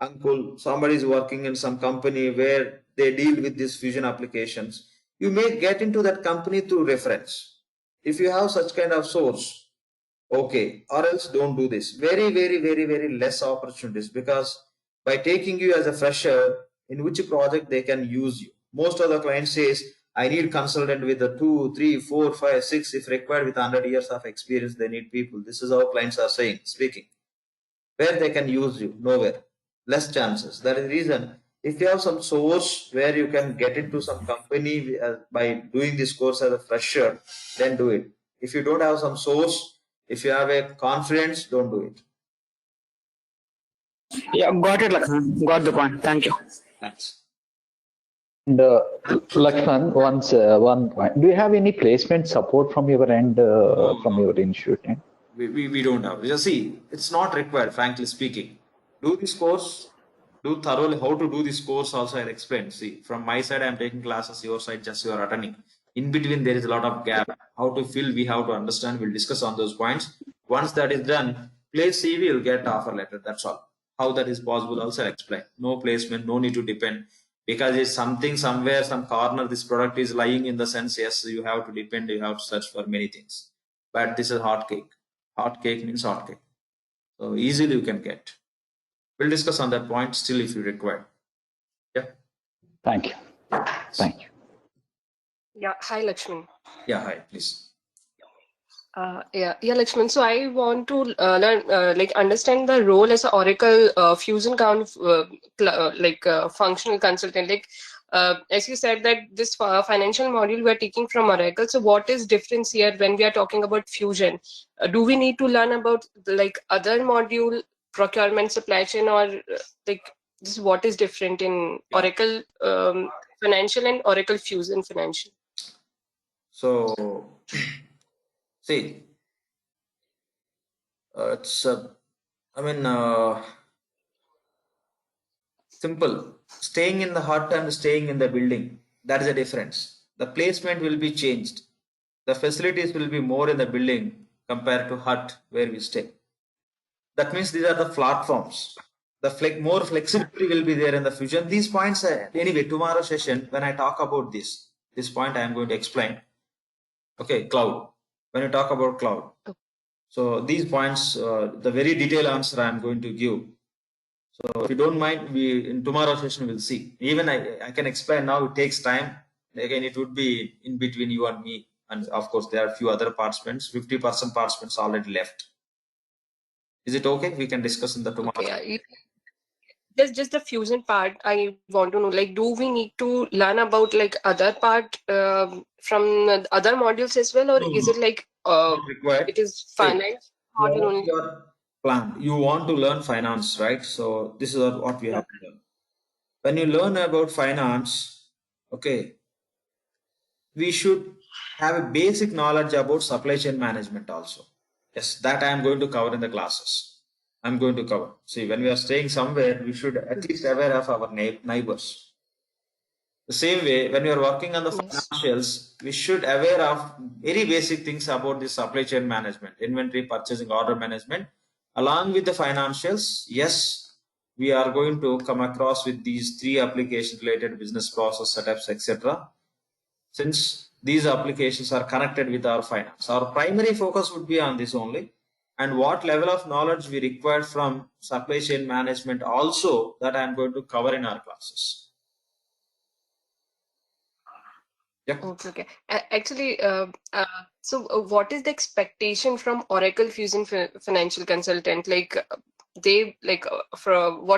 uncle, somebody is working in some company where they deal with these fusion applications. You may get into that company through reference. If you have such kind of source, okay, or else don't do this. Very, very, very, very less opportunities, because by taking you as a fresher, in which project they can use you. Most of the clients says, I need consultant with a 2, 3, 4, 5, 6, if required with 100 years of experience, they need people. This is how clients are saying, speaking. Where they can use you? Nowhere. less chances. That is the reason. If you have some source where you can get into some company by doing this course as a fresher, then do it. If you don't have some source, if you have a confidence, don't do it. Yeah, got it, Lakshman. Got the point. Thank you. Thanks. And Lakshman, one point. Do you have any placement support from your end, from your institute? We don't have. Just see, it's not required, frankly speaking. Do this course, do thoroughly. How to do this course also I'll explain. See, from my side, I'm taking classes, your side, just you are attending. In between, there is a lot of gap. How to fill, we have to understand. We'll discuss on those points. Once that is done, place CV, you'll get offer letter. That's all. How that is possible also I'll explain. No placement, no need to depend. Because it's something somewhere, some corner, this product is lying in the sense, yes, you have to depend, you have to search for many things. But this is hot cake. Hot cake means hot cake. So easily you can get. We'll discuss on that point still if you require. Yeah. Thank you. Thank you. Yeah. Hi, Lakshman. Yeah. Hi, please. Yeah, Lakshman. So I want to learn, understand the role as an Oracle Fusion functional consultant. As you said that this financial module we are taking from Oracle. So what is difference here when we are talking about Fusion? Do we need to learn about other module, procurement, supply chain, or this is what is different in Oracle Financial and Oracle Fusion Financial? So. See, it's simple. Staying in the hut and staying in the building, that is a difference. The placement will be changed. The facilities will be more in the building compared to hut where we stay. That means these are the platforms. The more flexibility will be there in the Fusion. These points, anyway, tomorrow session, when I talk about this point I am going to explain. Okay, cloud. When you talk about cloud. So these points, the very detailed answer I am going to give. So if you don't mind, in tomorrow's session we'll see. Even I can explain now, it takes time. Again, it would be in between you and me. And of course, there are a few other participants, 50% participants already left. Is it okay? We can discuss in the tomorrow. Okay, just the Fusion part I want to know, do we need to learn about other part from other modules as well, or is it required? It is finance module only? Your plan. You want to learn finance, right? So this is what we have to learn. When you learn about finance, okay, we should have a basic knowledge about supply chain management also. Yes, that I am going to cover in the classes. I'm going to cover. See, when we are staying somewhere, we should at least aware of our neighbors. The same way, when we are working on the financials, we should aware of very basic things about the supply chain management, inventory, purchasing, order management. Along with the financials, yes, we are going to come across with these 3 application related business process setups, etc. Since these applications are connected with our finance, our primary focus would be on this only. And what level of knowledge we require from supply chain management also, that I am going to cover in our classes. Yeah. Okay. Actually, so what is the expectation from Oracle Fusion Financial Consultant? What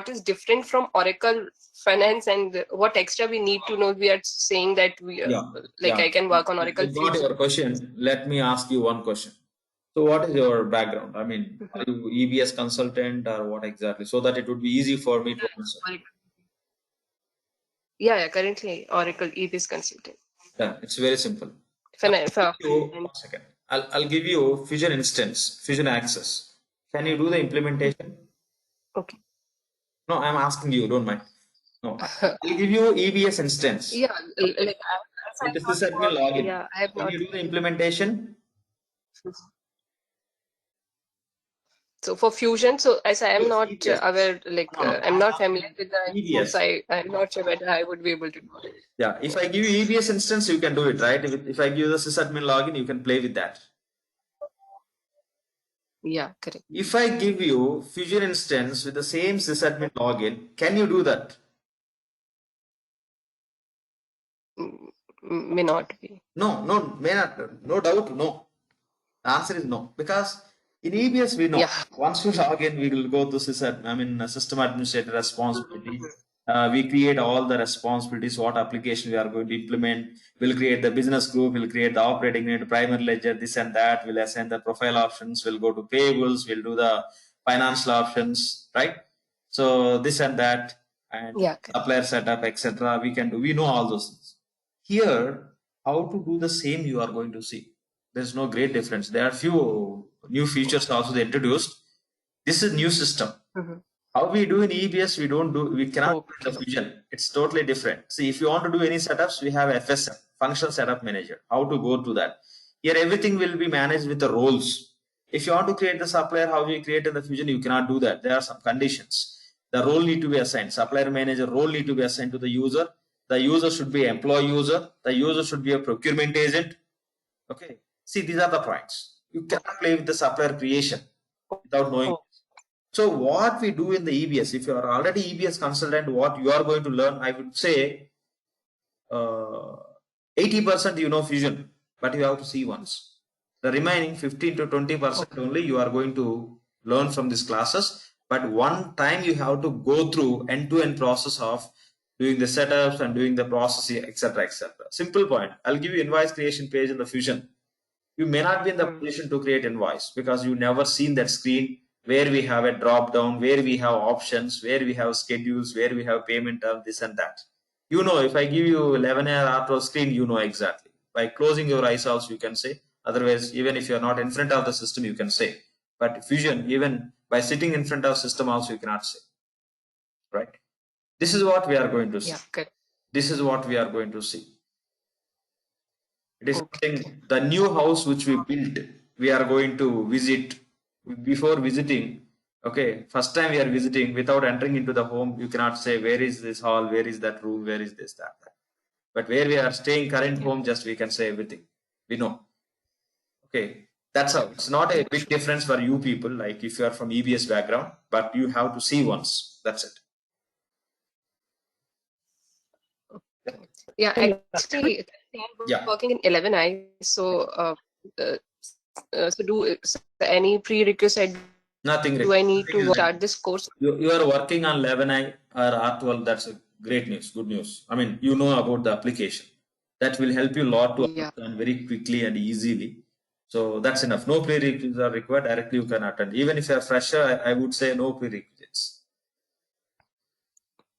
is different from Oracle Finance, and what extra we need to know? We are saying that I can work on Oracle Fusion. I got your question. Let me ask you one question. So what is your background? I mean, are you EBS consultant or what exactly? So that it would be easy for me to answer. Yeah, currently Oracle EBS consultant. Yeah, it's very simple. One second. I'll give you Fusion instance, Fusion access. Can you do the implementation? Okay. No, I'm asking you, don't mind. No, I'll give you EBS instance. Yeah, it is sysadmin login. Yeah, I have Can you do the implementation? So for Fusion, so as I am not aware, I'm not familiar with the EBS, I'm not sure whether I would be able to do it. Yeah, if I give you EBS instance, you can do it, right? If I give you the sysadmin login, you can play with that. Yeah, correct. If I give you Fusion instance with the same sysadmin login, can you do that? May not be. No, may not. No doubt, no. The answer is no. Because In EBS, we know. Yeah. Once we log in, we will go to system administrator responsibility. We create all the responsibilities, what application we are going to implement. We'll create the business group, we'll create the operating unit, primary ledger, this and that. We'll assign the profile options, we'll go to payables, we'll do the financial options, right? So this and that, and supplier setup, etc. We know all those things. Here, how to do the same you are going to see. There's no great difference. There are few new features also they introduced. This is new system. How we do in EBS, we cannot do the Fusion. It's totally different. See, if you want to do any setups, we have FSM, Functional Setup Manager. How to go to that? Here, everything will be managed with the roles. If you want to create the supplier, how we create in the Fusion, you cannot do that. There are some conditions. The role need to be assigned. Supplier manager role need to be assigned to the user. The user should be employee user. The user should be a procurement agent. Okay. See, these are the points. You cannot play with the supplier creation without knowing. So what we do in the EBS, if you are already EBS consultant, what you are going to learn, I would say 80% you know Fusion, but you have to see once. The remaining 15 to 20% only you are going to learn from these classes. But one time you have to go through end-to-end process of doing the setups and doing the processing, etc., etc. Simple point. I'll give you invoice creation page in the Fusion. You may not be in the position to create invoice because you never seen that screen where we have a drop down, where we have options, where we have schedules, where we have payment terms, this and that. You know, if I give you 11 hour screen, you know exactly. By closing your eyes also, you can say. Otherwise, even if you're not in front of the system, you can say. But Fusion, even by sitting in front of system also, you cannot say. Right? This is what we are going to see. Yeah, good. This is what we are going to see. It is something, the new house which we built, we are going to visit. Before visiting, okay, first time we are visiting, without entering into the home, you cannot say where is this hall, where is that room, where is this, that. But where we are staying, current home, just we can say everything. We know. Okay, that's how. It's not a big difference for you people, like if you are from EBS background, but you have to see once. That's it. Yeah, actually, I'm working in 11i. So, any prerequisite? Nothing. Do I need to start this course? You are working on 11i or R12. That's a great news. Good news. I mean, you know about the application. That will help you a lot to understand very quickly and easily. So that's enough. No prerequisites are required. Directly you can attend. Even if you are fresher, I would say no prerequisites.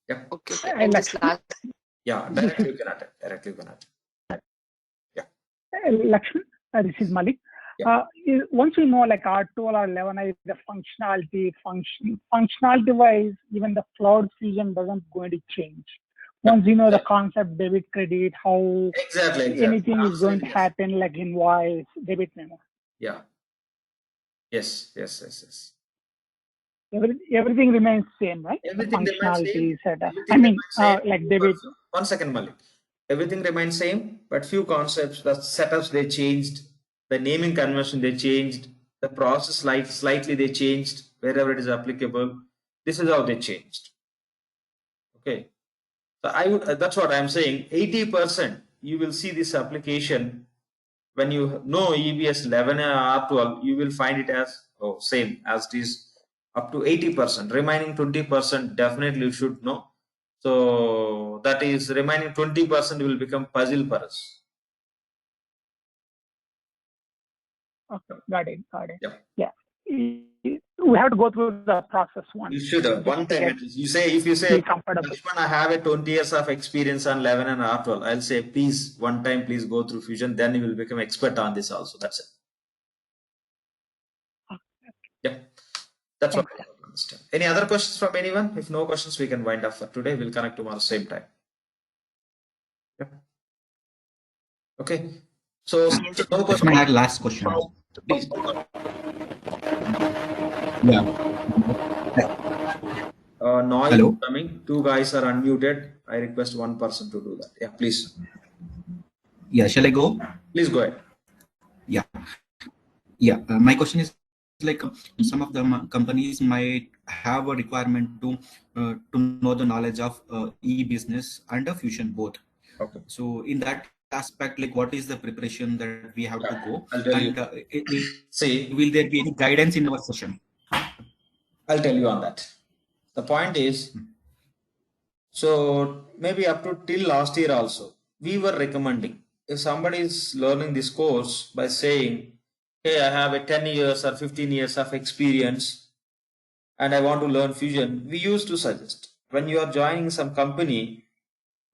Yeah. Okay. And this last. Yeah, directly you can attend. Directly you can attend. Yeah. Lakshman, this is Malik. Once we know like R12 or 11i, the functionality wise, even the cloud Fusion doesn't going to change. Once you know the concept, debit, credit, how anything is going to happen, like invoice, debit memo. Yeah. Yes. Everything remains same, right? Everything functionality remains same. setup. I mean, like debit. 1 second, Malik. Everything remains same, but few concepts, the setups they changed, the naming convention they changed, the process slightly they changed wherever it is applicable. This is how they changed. Okay. So that's what I'm saying. 80% you will see this application when you know EBS 11 or R12, you will find it as same as it is up to 80%. Remaining 20% definitely you should know. So that is remaining 20% will become puzzle for us. Okay, got it. Yep. Yeah. We have to go through the process once. You should have one time. If you say, Lakshman, I have a 20 years of experience on 11 and R12, I'll say, please, one time, please go through Fusion. Then you will become expert on this also. That's it. Yeah. That's what I understand. Any other questions from anyone? If no questions, we can wind up for today. We'll connect tomorrow same time. Yeah. Okay. So no question. I had last question. Please. Yeah. Noise Hello? coming. 2 guys are unmuted. I request 1 person to do that. Yeah, please. Yeah, shall I go? Please go ahead. Yeah. My question is like some of the companies might have a requirement to know the knowledge of e-business and Fusion both. Okay. So in that aspect, like what is the preparation that we have to go? I'll tell And See, will there be any guidance in our session? I'll tell you on that. The point is, so maybe up to till last year also, we were recommending if somebody is learning this course by saying, hey, I have a 10 years or 15 years of experience and I want to learn Fusion, we used to suggest when you are joining some company,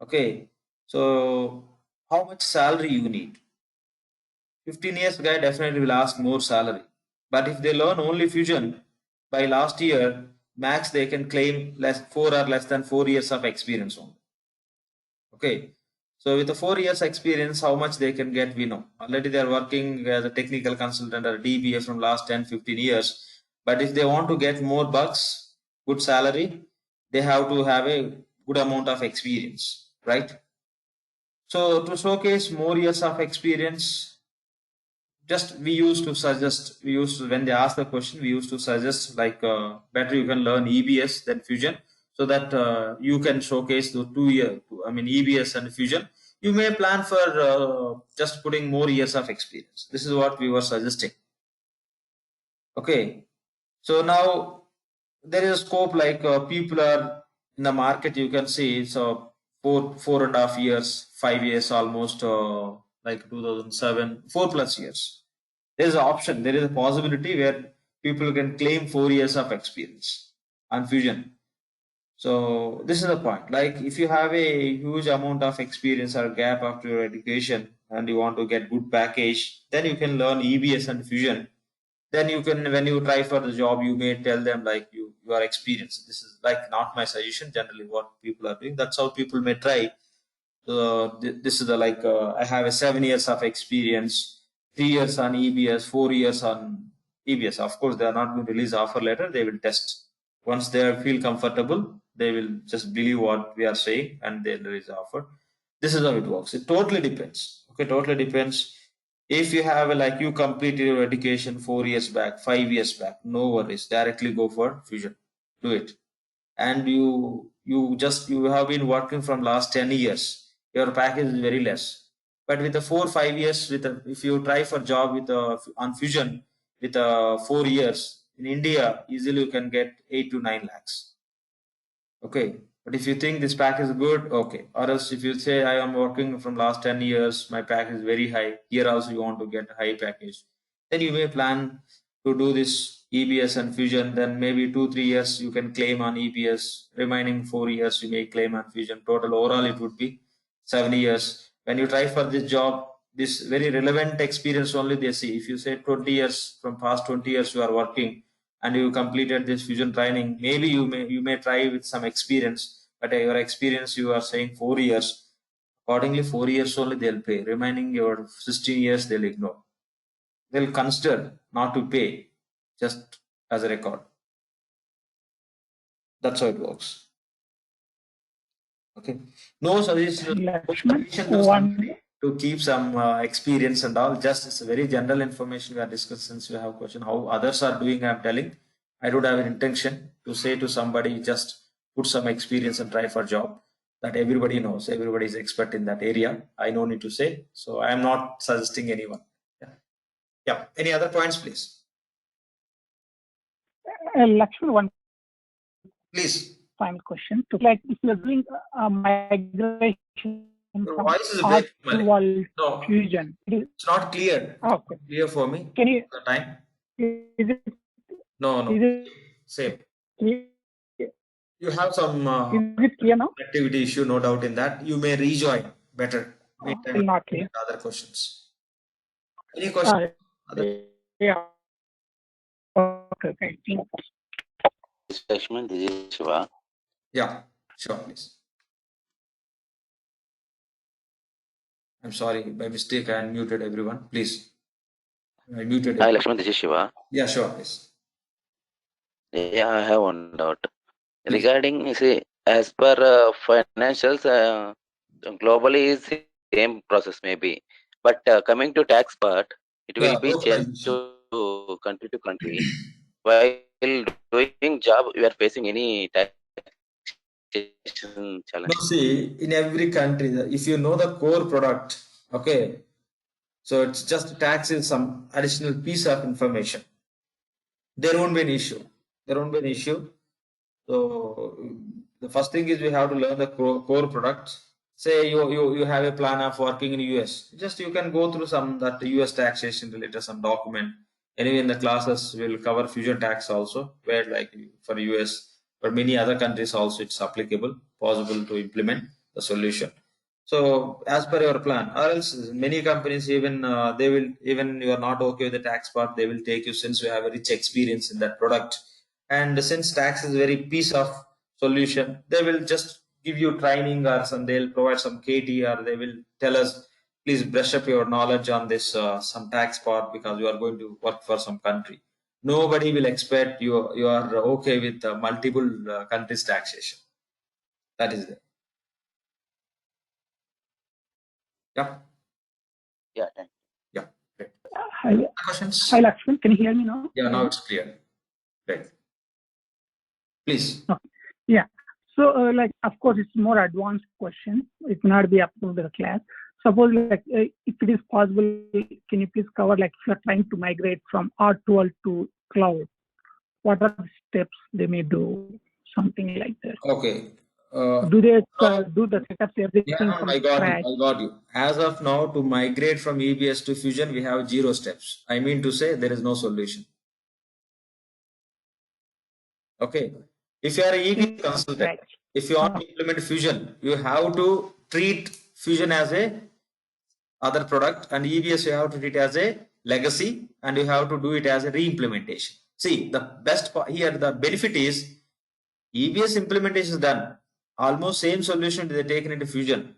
okay, so how much salary you need? 15 years guy definitely will ask more salary. But if they learn only Fusion, by last year, max they can claim less 4 or less than 4 years of experience only. Okay. So with the 4 years experience, how much they can get, we know. Already they are working as a technical consultant or DBA from last 10, 15 years. But if they want to get more bucks, good salary, they have to have a good amount of experience, right? So to showcase more years of experience, just we used to suggest, when they ask the question, we used to suggest like better you can learn EBS than Fusion, so that you can showcase the 2 year, I mean EBS and Fusion. You may plan for just putting more years of experience. This is what we were suggesting. Okay, so now there is a scope like people are in the market, you can see, so 4.5 years, 5 years almost, like 2007, 4+ years. There is an option, there is a possibility where people can claim 4 years of experience on Fusion. So this is the point. Like if you have a huge amount of experience or gap after your education and you want to get good package, then you can learn EBS and Fusion. Then you can, when you try for the job, you may tell them like you are experienced. This is like not my suggestion. Generally, what people are doing. That's how people may try. This is the like I have a 7 years of experience, 3 years on EBS, 4 years on EBS. Of course, they are not going to release offer letter. They will test. Once they feel comfortable, they will just believe what we are saying and they'll release offer. This is how it works. It totally depends. Okay, totally depends. If you have like you completed your education 4 years back, 5 years back, no worries. Directly go for Fusion. Do it. And you have been working from last 10 years. Your package is very less. But with the 4-5 years, if you try for job with on Fusion with 4 years in India, easily you can get 8 to 9 lakhs. Okay. But if you think this pack is good, okay. Or else if you say I am working from last 10 years, my pack is very high. Here also you want to get a high package. Then you may plan to do this EBS and Fusion. Then maybe 2-3 years you can claim on EBS. Remaining 4 years you may claim on Fusion. Total overall it would be 7 years. When you try for this job, this very relevant experience only they see. If you say 20 years, from past 20 years you are working, and you completed this Fusion training, maybe you may try with some experience, but your experience you are saying 4 years. Accordingly, 4 years only they'll pay. Remaining your 16 years they'll ignore. They'll consider not to pay, just as a record. That's how it works. Okay. No suggestion to keep some experience and all. Just it's a very general information we are discussing. Since you have a question how others are doing, I'm telling. I don't have an intention to say to somebody just put some experience and try for job. That everybody knows. Everybody is expert in that area. I no need to say. So I am not suggesting anyone. Yeah. Any other points, please? Lakshman, one. Please. Final question. So, like, if you're doing a migration from art to Fusion, it's not clear. Okay. Clear for me. Can you? The time. Is it? No. Is it same? Clear? You have some is it clear now? activity issue, no doubt in that. You may rejoin better. Not clear. Other questions. Any questions? Yeah. Okay. Thank you. Lakshman, this is Shiva. Yeah, sure, please. I'm sorry, by mistake I unmuted everyone. Please. I muted. Hi, Lakshman, this is Shiva. Yeah, sure, please. Yeah, I have one doubt. Regarding, see, as per financials, globally is same process maybe. But coming to tax part, it will be changed to country. While doing job, we are facing any tax taxation challenge? No, see, in every country, if you know the core product, okay, so it's just tax is some additional piece of information. There won't be an issue. There won't be an issue. So the first thing is we have to learn the core products. Say you have a plan of working in US. Just you can go through some that US taxation related some document. Anyway, in the classes we'll cover fusion tax also, where like for US, but many other countries also it's applicable, possible to implement the solution. So as per your plan, or else many companies even they will, even you are not okay with the tax part, they will take you since you have a rich experience in that product. And since tax is very piece of solution, they will just give you training or some, they'll provide some KT, or they will tell us, please brush up your knowledge on this some tax part because you are going to work for some country. Nobody will expect you are okay with multiple countries taxation. That is it. Yeah. Yeah, thank you. Yeah, great. Hi, questions? Hi, Lakshman. Can you hear me now? Yeah, now it's clear. Great. Please. Okay. Yeah. So, like, of course, it's more advanced question. It may not be up to the class. Suppose, like, if it is possible, can you please cover, like, if you're trying to migrate from R12 to cloud, what are the steps they may do? Something like that. Okay. Do they do the setups everything Yeah, from I got scratch? you. I got you. As of now, to migrate from EBS to Fusion, we have 0 steps. I mean to say there is no solution. Okay. If you are an EBS consultant, if you want to implement Fusion, you have to treat Fusion as a other product, and EBS you have to treat as a legacy, and you have to do it as a re-implementation. See, the best part here, the benefit is EBS implementation is done. Almost same solution they taken into Fusion.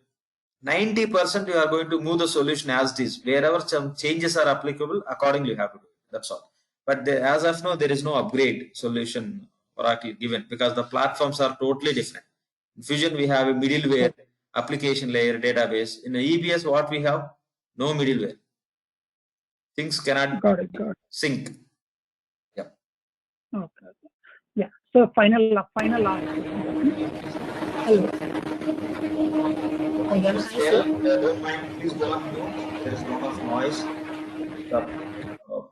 90% you are going to move the solution as it is. Wherever some changes are applicable, accordingly you have to do it. That's all. But as of now, there is no upgrade solution Oracle given because the platforms are totally different. In Fusion, we have a middleware, application layer, database. In the EBS, what we have? No middleware. Things cannot sync. Yeah. Okay. Yeah. So final last question. Hello. Don't mind, please go on mute. There is a lot of noise. The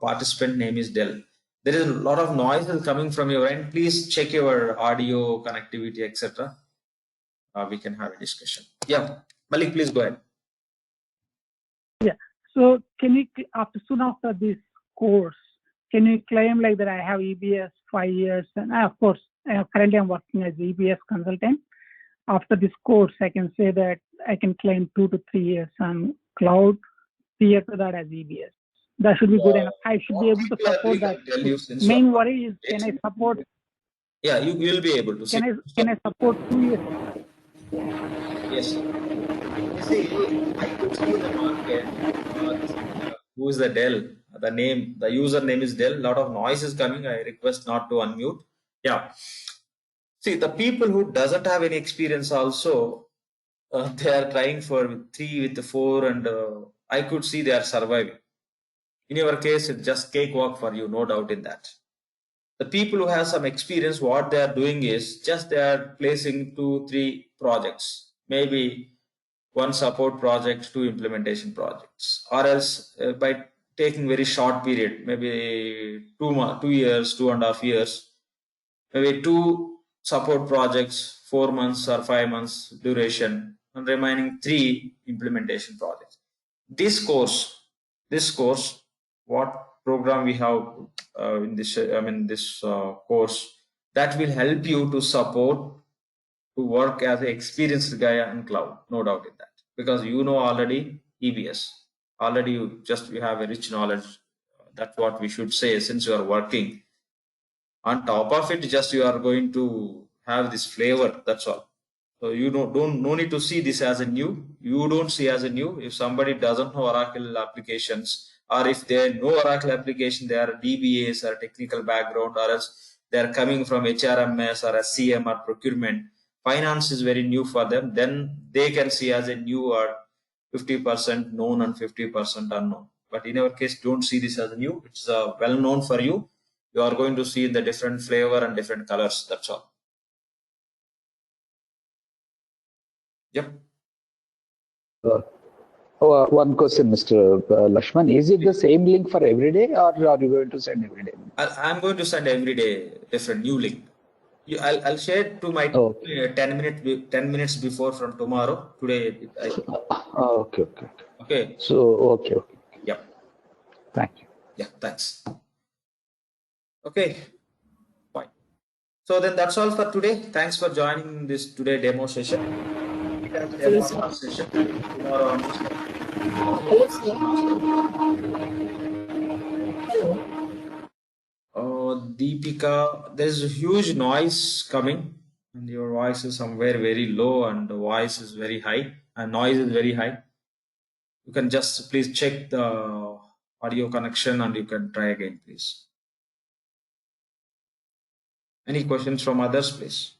participant name is Dell. There is a lot of noise coming from your end. Please check your audio connectivity, etc. We can have a discussion. Yeah, Malik, please go ahead. Yeah. So can you soon after this course, can you claim like that I have EBS 5 years, and of course currently I'm working as EBS consultant. After this course, I can say that I can claim 2 to 3 years on cloud, prior to that as EBS. That should be good enough. I should be able to support that. Main worry is, can I support? Yeah, you will be able to. Can I support 2 years? Yes. See, I could see the market. Who is the Dell? The user name is Dell. A lot of noise is coming. I request not to unmute. Yeah. See, the people who doesn't have any experience also, they are trying for 3 with 4, and I could see they are surviving. In your case, it's just cakewalk for you, no doubt in that. The people who have some experience, what they are doing is just they are placing 2, 3 projects, maybe 1 support project, 2 implementation projects, or else by taking very short period, maybe 2 years, 2.5 years, maybe 2 support projects, 4 months or 5 months duration, and remaining 3 implementation projects. This course, what program we have in this course, that will help you to support to work as an experienced guy in cloud, no doubt in that, because you know already EBS, already you have a rich knowledge. That's what we should say, since you are working. On top of it, just you are going to have this flavor. That's all. So you no need to see this as a new. You don't see as a new. If somebody doesn't know Oracle applications, or if they know Oracle application, they are DBAs or technical background, or else they are coming from HRMS or SCM or procurement. Finance is very new for them. Then they can see as a new or 50% known and 50% unknown. But in our case, don't see this as a new. It's well known for you. You are going to see the different flavor and different colors. That's all. Yep. One question, Mr. Lakshman. Is it the same link for every day, or are you going to send every day? I'm going to send every day different new link. I'll share it to my 10 minutes before from tomorrow. Today. Okay. Okay. So okay. Yep. Thank you. Yeah. Thanks. Okay. Fine. So then that's all for today. Thanks for joining this today demo session. Demo session tomorrow on Deepika, there's a huge noise coming, and your voice is somewhere very low, and the voice is very high, and noise is very high. You can just please check the audio connection, and you can try again, please. Any questions from others, please?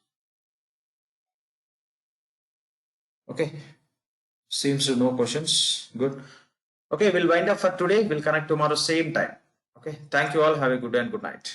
Okay. Seems no questions. Good. Okay, we'll wind up for today. We'll connect tomorrow same time. Okay. Thank you all. Have a good day and good night.